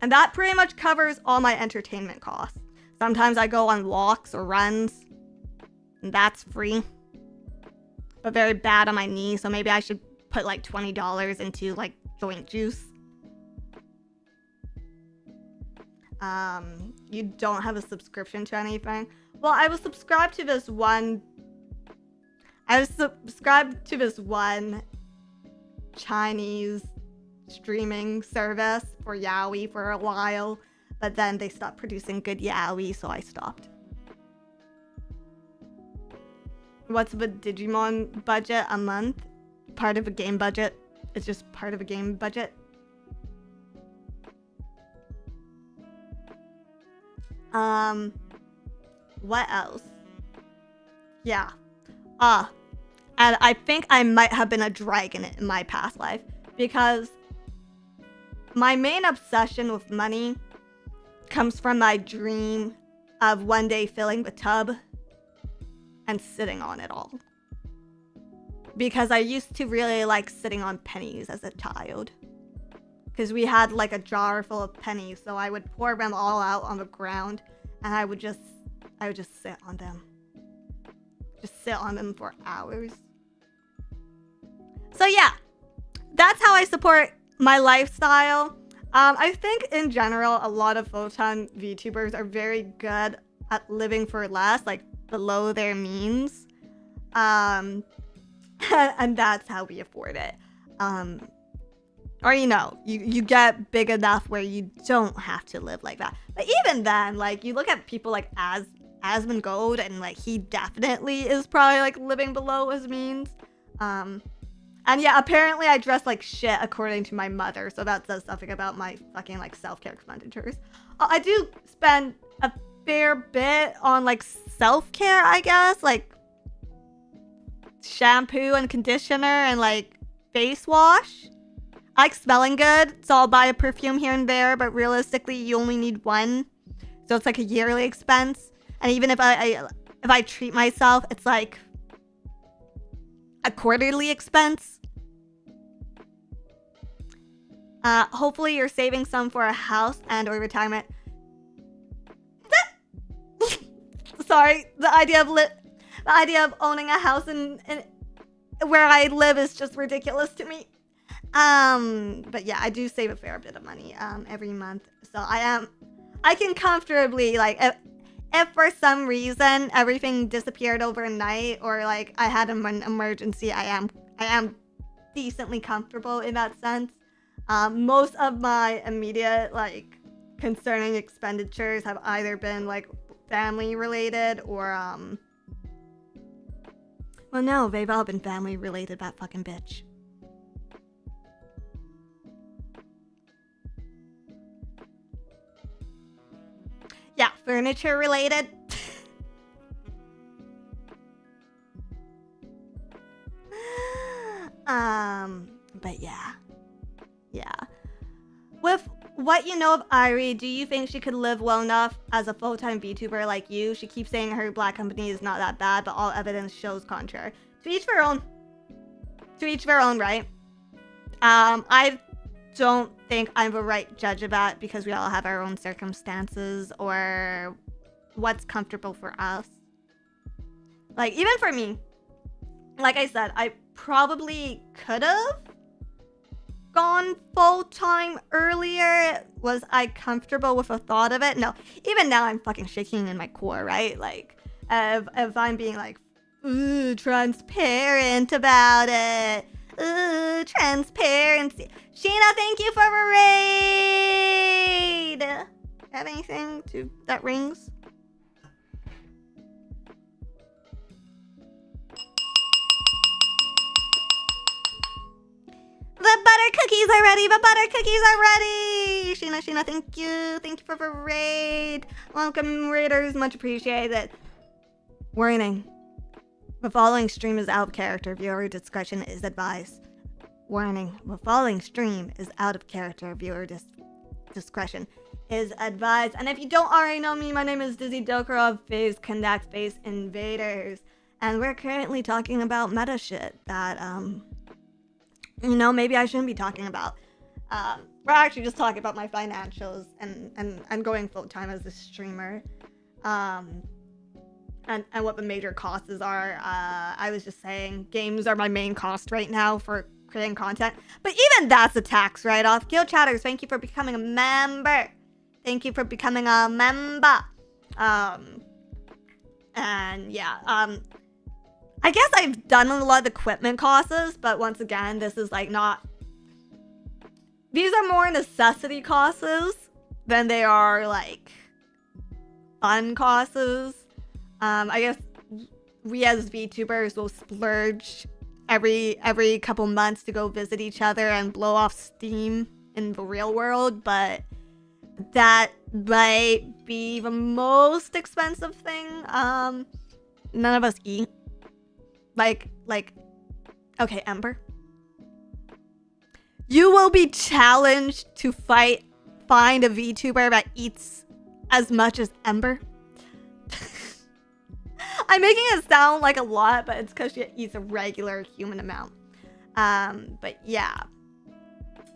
And that pretty much covers all my entertainment costs. Sometimes I go on walks or runs, and that's free. But very bad on my knee, so maybe I should put like $20 into like joint juice. You don't have a subscription to anything? Well, I was subscribed to this one. Chinese streaming service for yaoi for a while, but then they stopped producing good yaoi, so I stopped. What's the Digimon budget a month? Part of a game budget. It's just part of a game budget. What else? Yeah. And I think I might have been a dragon in my past life, because my main obsession with money comes from my dream of one day filling the tub and sitting on it all. Because I used to really like sitting on pennies as a child. Because we had like a jar full of pennies, so I would pour them all out on the ground, and I would just sit on them. Just sit on them for hours. So yeah, that's how I support my lifestyle. I think in general, a lot of full-time VTubers are very good at living for less, like below their means. And that's how we afford it. Or, you know, you get big enough where you don't have to live like that. But even then, like, you look at people like Asmongold, and like he definitely is probably like living below his means. And yeah, apparently I dress like shit according to my mother, so that says something about my fucking like self-care expenditures. I do spend a fair bit on like self-care, I guess, like shampoo and conditioner and like face wash. I like smelling good, so I'll buy a perfume here and there, but realistically you only need one, so it's like a yearly expense. And even if I treat myself, it's like a quarterly expense. Hopefully you're saving some for a house and or retirement. Sorry, the idea of owning a house in where I live is just ridiculous to me. But yeah, I do save a fair bit of money every month. So I can comfortably, like, if for some reason everything disappeared overnight, or like I had an emergency, I am decently comfortable in that sense. Most of my immediate, like, concerning expenditures have either been like family related or well, no, they've all been family related, that fucking bitch. Yeah, furniture related. But yeah. With what you know of Irie, do you think she could live well enough as a full-time VTuber like you? She keeps saying her black company is not that bad, but all evidence shows contrary. To each their own. To each their own, right? I don't think I'm the right judge of that, because we all have our own circumstances or what's comfortable for us. Like, even for me, like I said, I probably could have gone full-time earlier. Was I comfortable with the thought of it? No. Even now, I'm fucking shaking in my core, right? Like, if I'm being like, ooh, transparent about it. Ooh, transparency. Sheena, thank you for a raid. Have anything that rings? The butter cookies are ready. The butter cookies are ready. Sheena, thank you. Thank you for the raid. Welcome, raiders. Much appreciated. Warning. The following stream is out of character. Viewer discretion is advised. Warning. The following stream is out of character. Viewer discretion is advised. And if you don't already know me, my name is Dizzy Dokuro of Phase Connect, Phase Invaders. And we're currently talking about meta shit that, you know, maybe I shouldn't be talking about. We're actually just talking about my financials and going full-time as a streamer. And what the major costs are. I was just saying, games are my main cost right now for creating content. But even that's a tax write-off. Guild Chatters, thank you for becoming a member. Thank you for becoming a member. And yeah, I guess I've done a lot of equipment costs, but once again, this is like not... These are more necessity costs than they are like fun costs. I guess we as VTubers will splurge every couple months to go visit each other and blow off steam in the real world, but that might be the most expensive thing. None of us eat. Like Okay, Ember. You will be challenged to find a VTuber that eats as much as Ember. I'm making it sound like a lot, but it's because she eats a regular human amount. But yeah.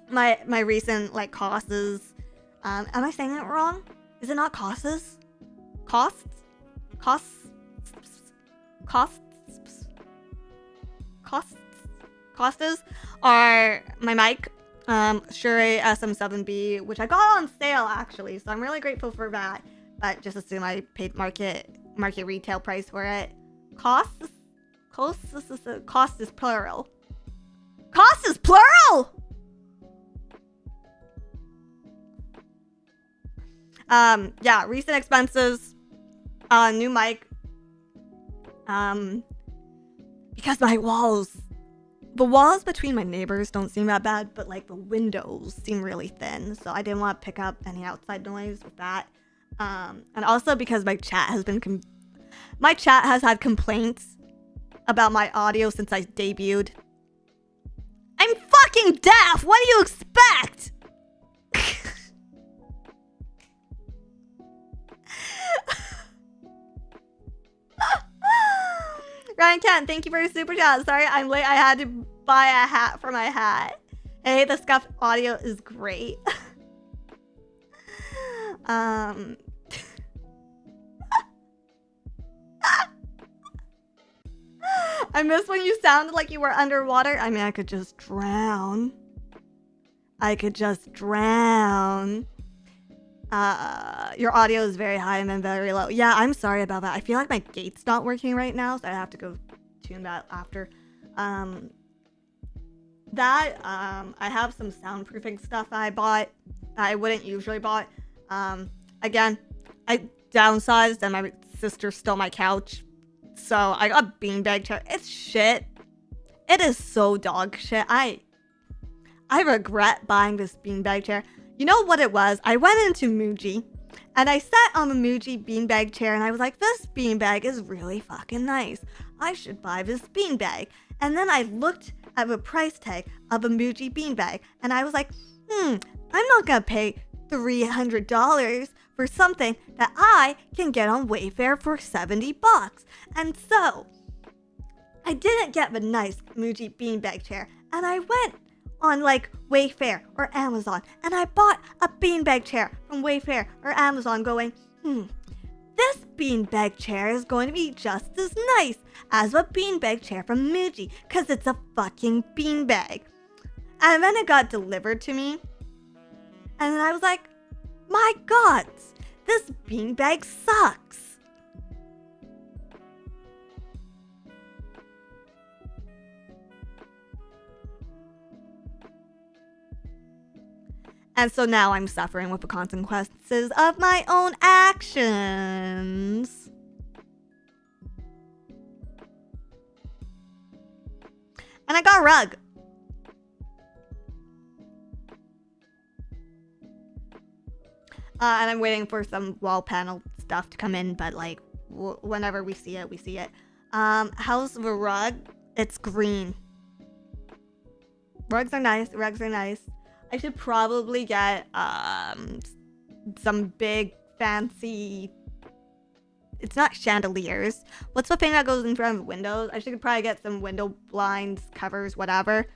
My recent like costs. Am I saying it wrong? Is it not costs? Costs? Costs? Costs? Costs? Costas are my mic, Shure SM7B, which I got on sale actually, so I'm really grateful for that. But just assume I paid market retail price for it. Cost is plural. Cost is plural. Yeah, recent expenses, new mic. Because the walls between my neighbors don't seem that bad, but like the windows seem really thin, so I didn't want to pick up any outside noise with that. And also because my chat has had complaints about my audio since I debuted. I'm fucking deaf! What do you expect? Ryan Kent, thank you for your super chat. Sorry, I'm late. I had to buy a hat for my hat. Hey, the scuffed audio is great. I miss when you sounded like you were underwater. I mean, I could just drown. Your audio is very high and then very low. Yeah, I'm sorry about that. I feel like my gate's not working right now, so I have to go tune that after. I have some soundproofing stuff that I bought that I wouldn't usually bought. Again, I downsized and my sister stole my couch, so I got a beanbag chair. It's shit. It is so dog shit. I regret buying this beanbag chair. You know what it was? I went into Muji and I sat on the Muji beanbag chair and I was like, this beanbag is really fucking nice. I should buy this beanbag. And then I looked at the price tag of a Muji beanbag and I was like, I'm not gonna pay $300 for something that I can get on Wayfair for $70. And so I didn't get the nice Muji beanbag chair and I went on like Wayfair or Amazon and I bought a beanbag chair from Wayfair or Amazon going, this beanbag chair is going to be just as nice as a beanbag chair from Muji because it's a fucking beanbag. And then it got delivered to me and then I was like, my god, this beanbag sucks. And so now I'm suffering with the consequences of my own actions. And I got a rug. And I'm waiting for some wall panel stuff to come in, but like whenever we see it, we see it. How's the rug? It's green. Rugs are nice. I should probably get some big fancy, it's not chandeliers. What's the thing that goes in front of windows? I should probably get some window blinds, covers, whatever.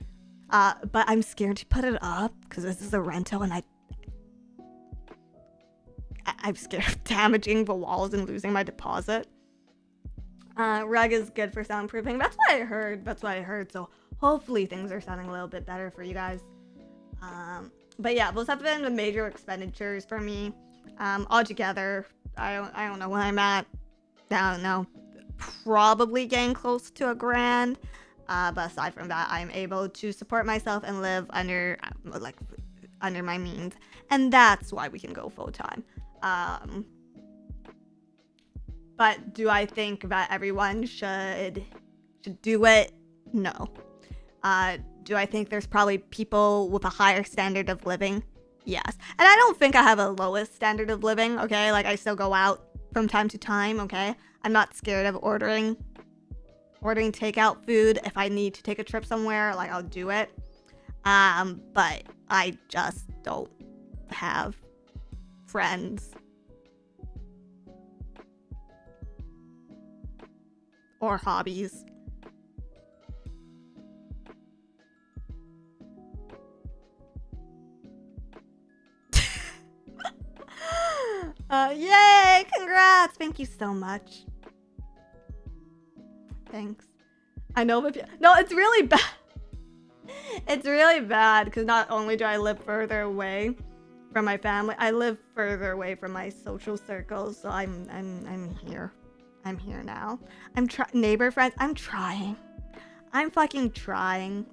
But I'm scared to put it up because this is a rental and I'm scared of damaging the walls and losing my deposit. Rug is good for soundproofing. That's what I heard. So hopefully things are sounding a little bit better for you guys. But yeah, those have been the major expenditures for me. Altogether, I don't know where I'm at. I don't know. Probably getting close to $1,000. But aside from that, I'm able to support myself and live under my means. And that's why we can go full time. But do I think that everyone should do it? No. Do I think there's probably people with a higher standard of living? Yes. And I don't think I have a lowest standard of living, okay? Like, I still go out from time to time, okay? I'm not scared of ordering ordering takeout food. If I need to take a trip somewhere, like I'll do it. But I just don't have friends or hobbies. Yay! Congrats! Thank you so much. Thanks. I know, but no, it's really bad. It's really bad because not only do I live further away from my family, I live further away from my social circles. So I'm here. I'm here now. Neighbor friends. I'm trying. I'm fucking trying.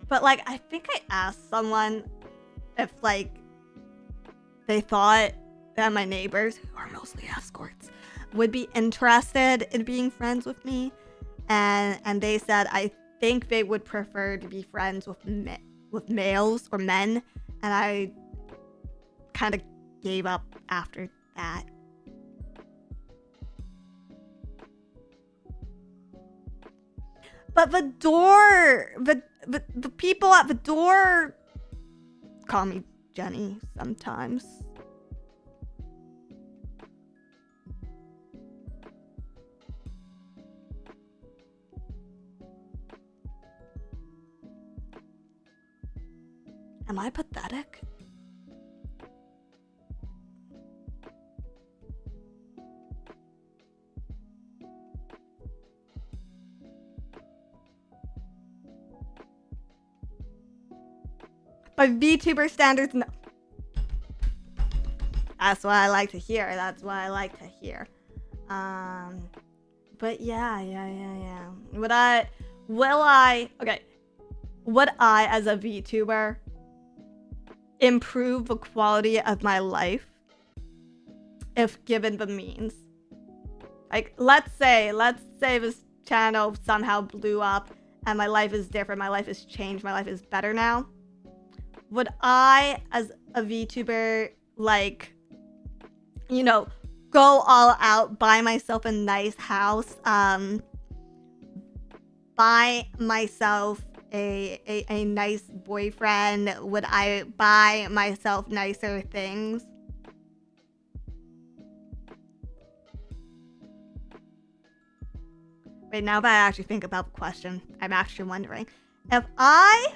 But like, I think I asked someone if like they thought that my neighbors, who are mostly escorts, would be interested in being friends with me, and they said I think they would prefer to be friends with males or men, and I kind of gave up after that. But the people at the door call me Jenny sometimes. Am I pathetic? By VTuber standards, no. That's what I like to hear. That's what I like to hear. But yeah. Would I, as a VTuber, improve the quality of my life if given the means? Like, let's say this channel somehow blew up and my life is different, my life has changed, my life is better now. Would I, as a VTuber, like, you know, go all out, buy myself a nice house, buy myself a nice boyfriend? Would I buy myself nicer things? Wait, now that I actually think about the question, I'm actually wondering. If I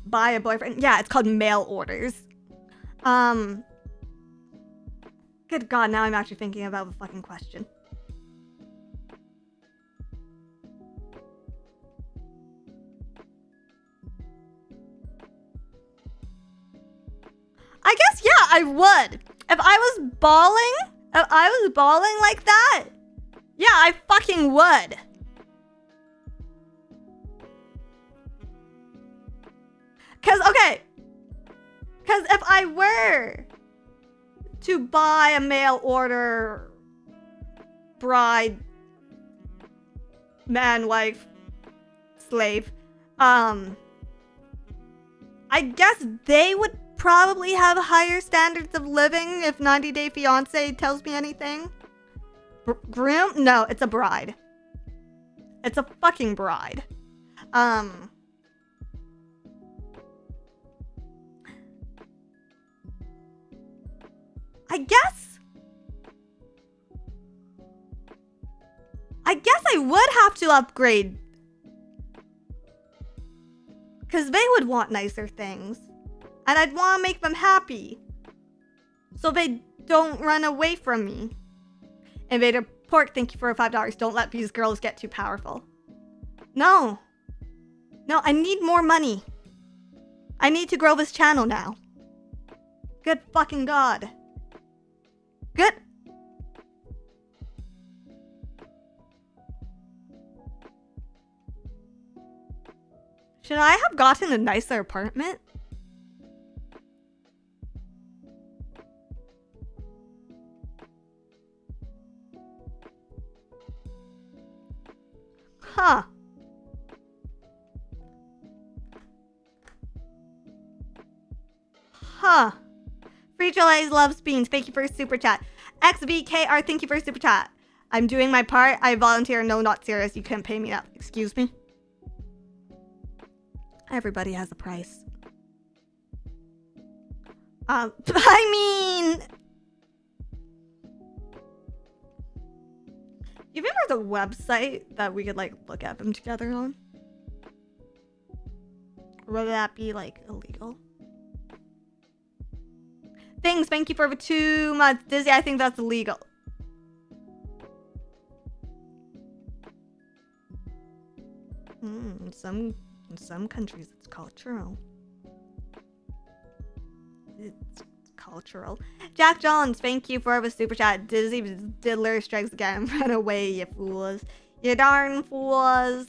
buy a boyfriend, yeah, it's called mail orders. Good God, now I'm actually thinking about the fucking question. I guess, yeah, I would. If I was bawling like that, yeah, I fucking would. Cause if I were to buy a mail order bride, man, wife, slave, I guess they would probably have higher standards of living if 90 Day Fiance tells me anything. Groom? No, it's a bride. It's a fucking bride. I guess I would have to upgrade. Because they would want nicer things. And I'd want to make them happy. So they don't run away from me. Invader Pork, thank you for $5. Don't let these girls get too powerful. No, I need more money. I need to grow this channel now. Good fucking God. Good. Should I have gotten a nicer apartment? Huh. Free July loves beans. Thank you for a super chat. XVKR, thank you for a super chat. I'm doing my part. I volunteer. No, not serious. You couldn't pay me that. Excuse me? Everybody has a price. I mean... You think there's a website that we could, like, look at them together on? Or would that be, like, illegal? Things, thank you for the 2 months. Dizzy, I think that's illegal. In some countries, it's cultural. It's cultural. Jack Jones, thank you for the super chat. Dizzy Diddler strikes again. Run away, you fools. You darn fools.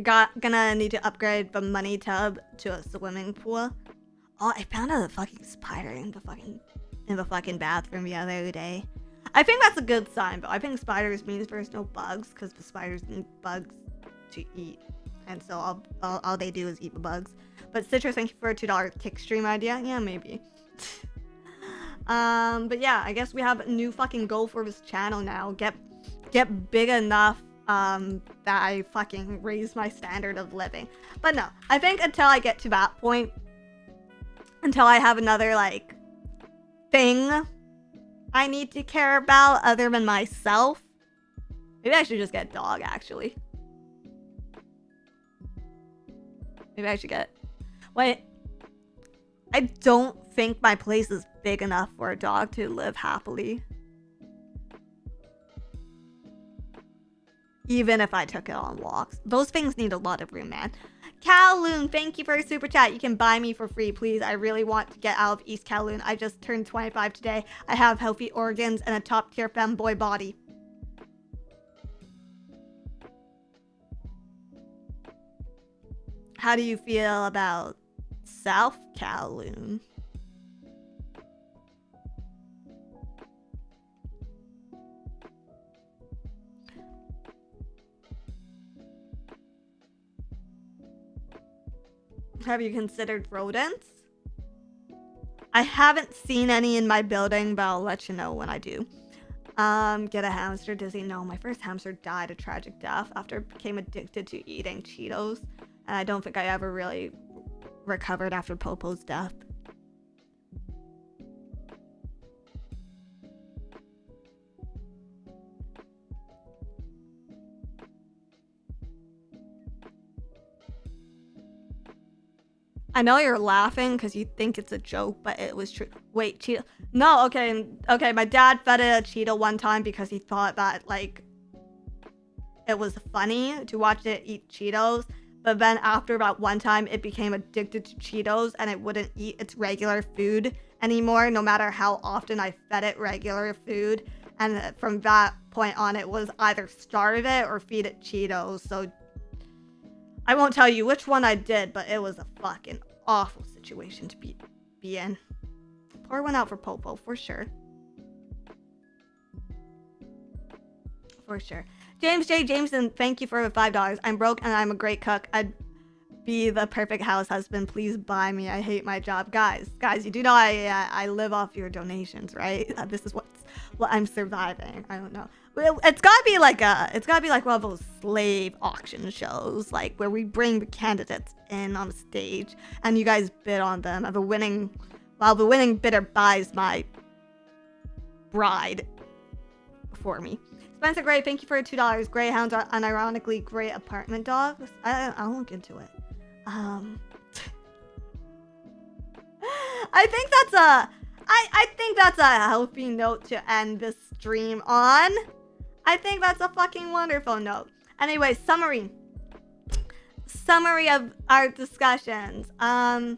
Gonna need to upgrade the money tub to a swimming pool. Oh, I found a fucking spider in the fucking bathroom the other day. I think that's a good sign, but I think spiders means there's no bugs, because the spiders need bugs to eat, and so all they do is eat the bugs. But Citrus, thank you for a $2 kick stream idea. Yeah, maybe. But yeah, I guess we have a new fucking goal for this channel now. Get big enough that I fucking raise my standard of living. But no, I think until I get to that point, until I have another like thing I need to care about other than myself, maybe I should just get a dog, actually. Maybe I should get... Wait. I don't think my place is big enough for a dog to live happily. Even if I took it on walks. Those things need a lot of room, man. Kowloon, thank you for a super chat. You can buy me for free, please. I really want to get out of East Kowloon. I just turned 25 today. I have healthy organs and a top-tier femboy body. How do you feel about South Kowloon? Have you considered rodents? I haven't seen any in my building, but I'll let you know when I do. Get a hamster. Dizzy, no, my first hamster died a tragic death after it became addicted to eating Cheetos. And I don't think I ever really recovered after Popo's death. I know you're laughing because you think it's a joke, but it was true. Wait, Cheeto? No, okay, my dad fed it a Cheeto one time because he thought that, like, it was funny to watch it eat Cheetos. But then after about one time, it became addicted to Cheetos and it wouldn't eat its regular food anymore, no matter how often I fed it regular food. And from that point on, it was either starve it or feed it Cheetos. So I won't tell you which one I did, but it was a fucking awful situation to be in. Pour one out for Popo, for sure. For sure. James J. Jameson, thank you for the $5. I'm broke and I'm a great cook. I'd be the perfect house husband. Please buy me. I hate my job. Guys, you do know I live off your donations, right? This is what I'm surviving. I don't know. It's gotta be like one of those slave auction shows, like where we bring the candidates in on stage and you guys bid on them, and the winning bidder buys my bride for me. Spencer Gray, thank you for $2. Greyhounds are unironically great apartment dogs. I'll look into it. I think that's a healthy note to end this stream on. I think that's a fucking wonderful note. Anyway, summary of our discussions. I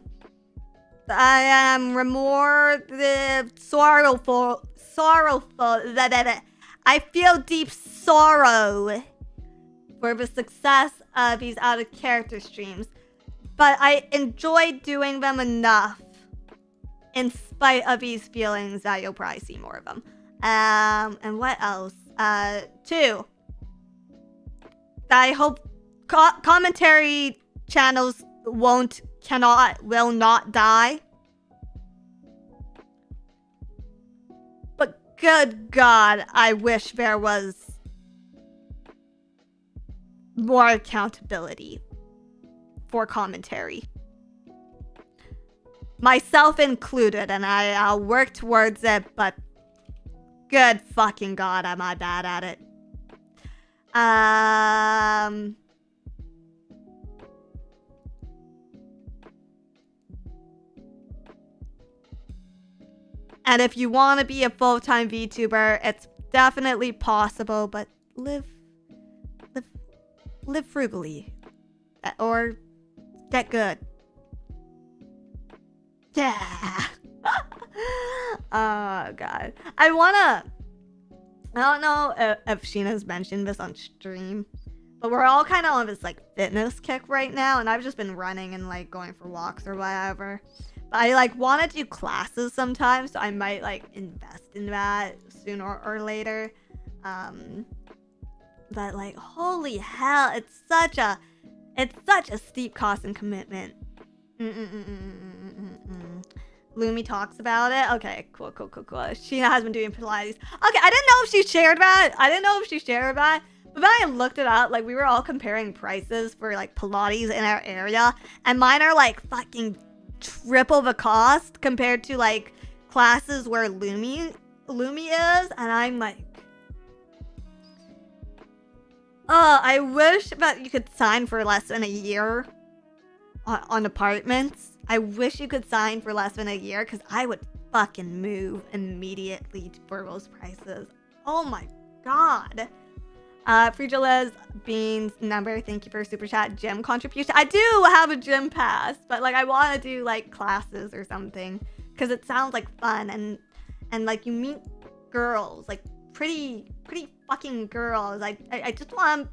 am sorrowful. I feel deep sorrow for the success of these out of character streams, but I enjoy doing them enough in spite of these feelings that you'll probably see more of them. And what else? 2. I hope commentary channels will not die. good God, I wish there was more accountability for commentary. Myself included, and I'll work towards it, but good fucking God, am I bad at it. And if you want to be a full-time VTuber, it's definitely possible, but live frugally. Or get good. Yeah. Oh, God. I don't know if Sheena's mentioned this on stream, but we're all kind of on this, like, fitness kick right now, and I've just been running and, like, going for walks or whatever. But I, like, want to do classes sometimes, so I might, like, invest in that sooner or later. But, like, holy hell, it's such a steep cost and commitment. Lumi talks about it. Okay, cool. Sheena has been doing Pilates. Okay, I didn't know if she shared that. But then I looked it up. Like, we were all comparing prices for, like, Pilates in our area. And mine are, like, fucking triple the cost compared to, like, classes where Lumi is. And I'm like, oh, I wish that you could sign for less than a year on apartments. I wish you could sign for less than a year, because I would fucking move immediately for those prices. Oh my God. Frigiliz Beans number, thank you for super chat. Gym contribution. I do have a gym pass, but like I want to do like classes or something, because it sounds like fun, and like you meet girls, like pretty fucking girls. I just want.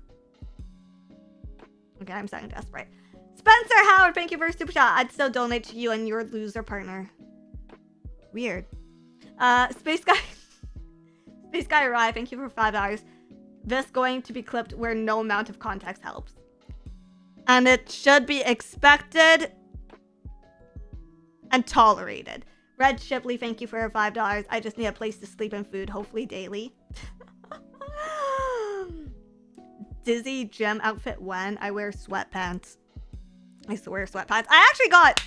Okay, I'm sounding desperate. Spencer Howard, thank you for a super chat. I'd still donate to you and your loser partner. Weird. Space Guy Rye, thank you for $5. This going to be clipped where no amount of context helps. And it should be expected and tolerated. Red Shipley, thank you for $5. I just need a place to sleep and food, hopefully daily. Dizzy gym outfit when I wear sweatpants. I used to wear sweatpants. I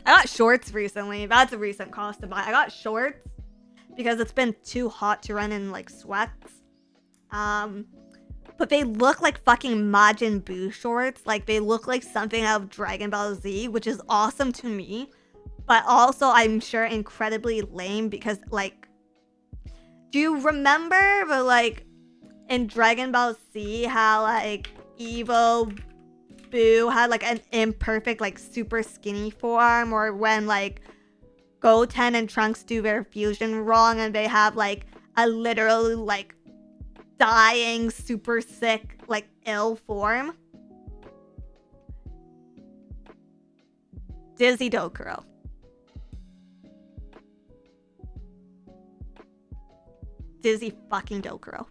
got shorts recently. That's a recent cost of mine. I got shorts because it's been too hot to run in like sweats. But they look like fucking Majin Buu shorts. Like they look like something out of Dragon Ball Z, which is awesome to me. But also I'm sure incredibly lame because like, do you remember the like in Dragon Ball Z how like Evo Boo had like an imperfect like super skinny form, or when like Goten and Trunks do their fusion wrong and they have like a literally like dying super sick like ill form? Dizzy Dokuro. Dizzy fucking Dokuro.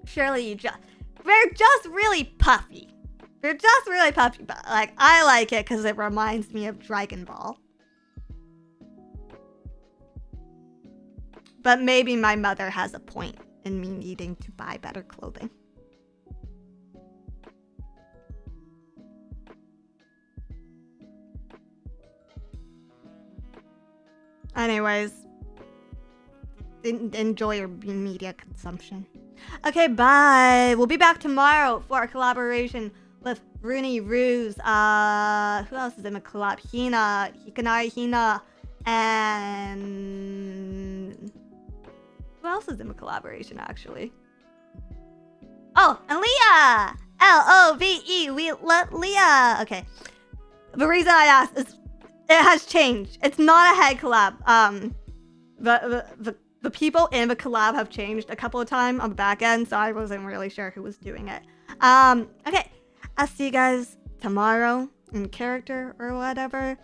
Surely they're just really puffy. They're just really puffy, but like I like it because it reminds me of Dragon Ball. But maybe my mother has a point in me needing to buy better clothing. Anyways, enjoy your media consumption. Okay, bye. We'll be back tomorrow for our collaboration with Rooney Ruse. Who else is in the collab? Hikanari Hina, and who else is in the collaboration actually? Oh, and Leah! L-O-V-E. We let Leah. Okay. The reason I asked is it has changed. It's not a head collab. The people in the collab have changed a couple of times on the back end, so I wasn't really sure who was doing it. Okay. I'll see you guys tomorrow in character or whatever.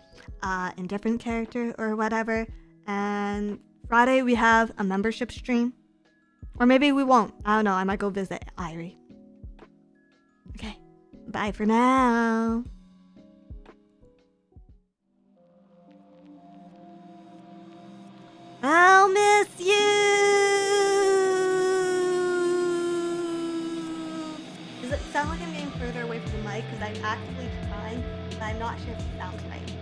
In different character or whatever. And Friday we have a membership stream Or maybe we won't. I don't know. I might go visit Irie. Okay. Bye for now. I'll miss you. Does it sound like I'm getting further away from the mic? Because I'm actively trying, but I'm not sure if it sounds right.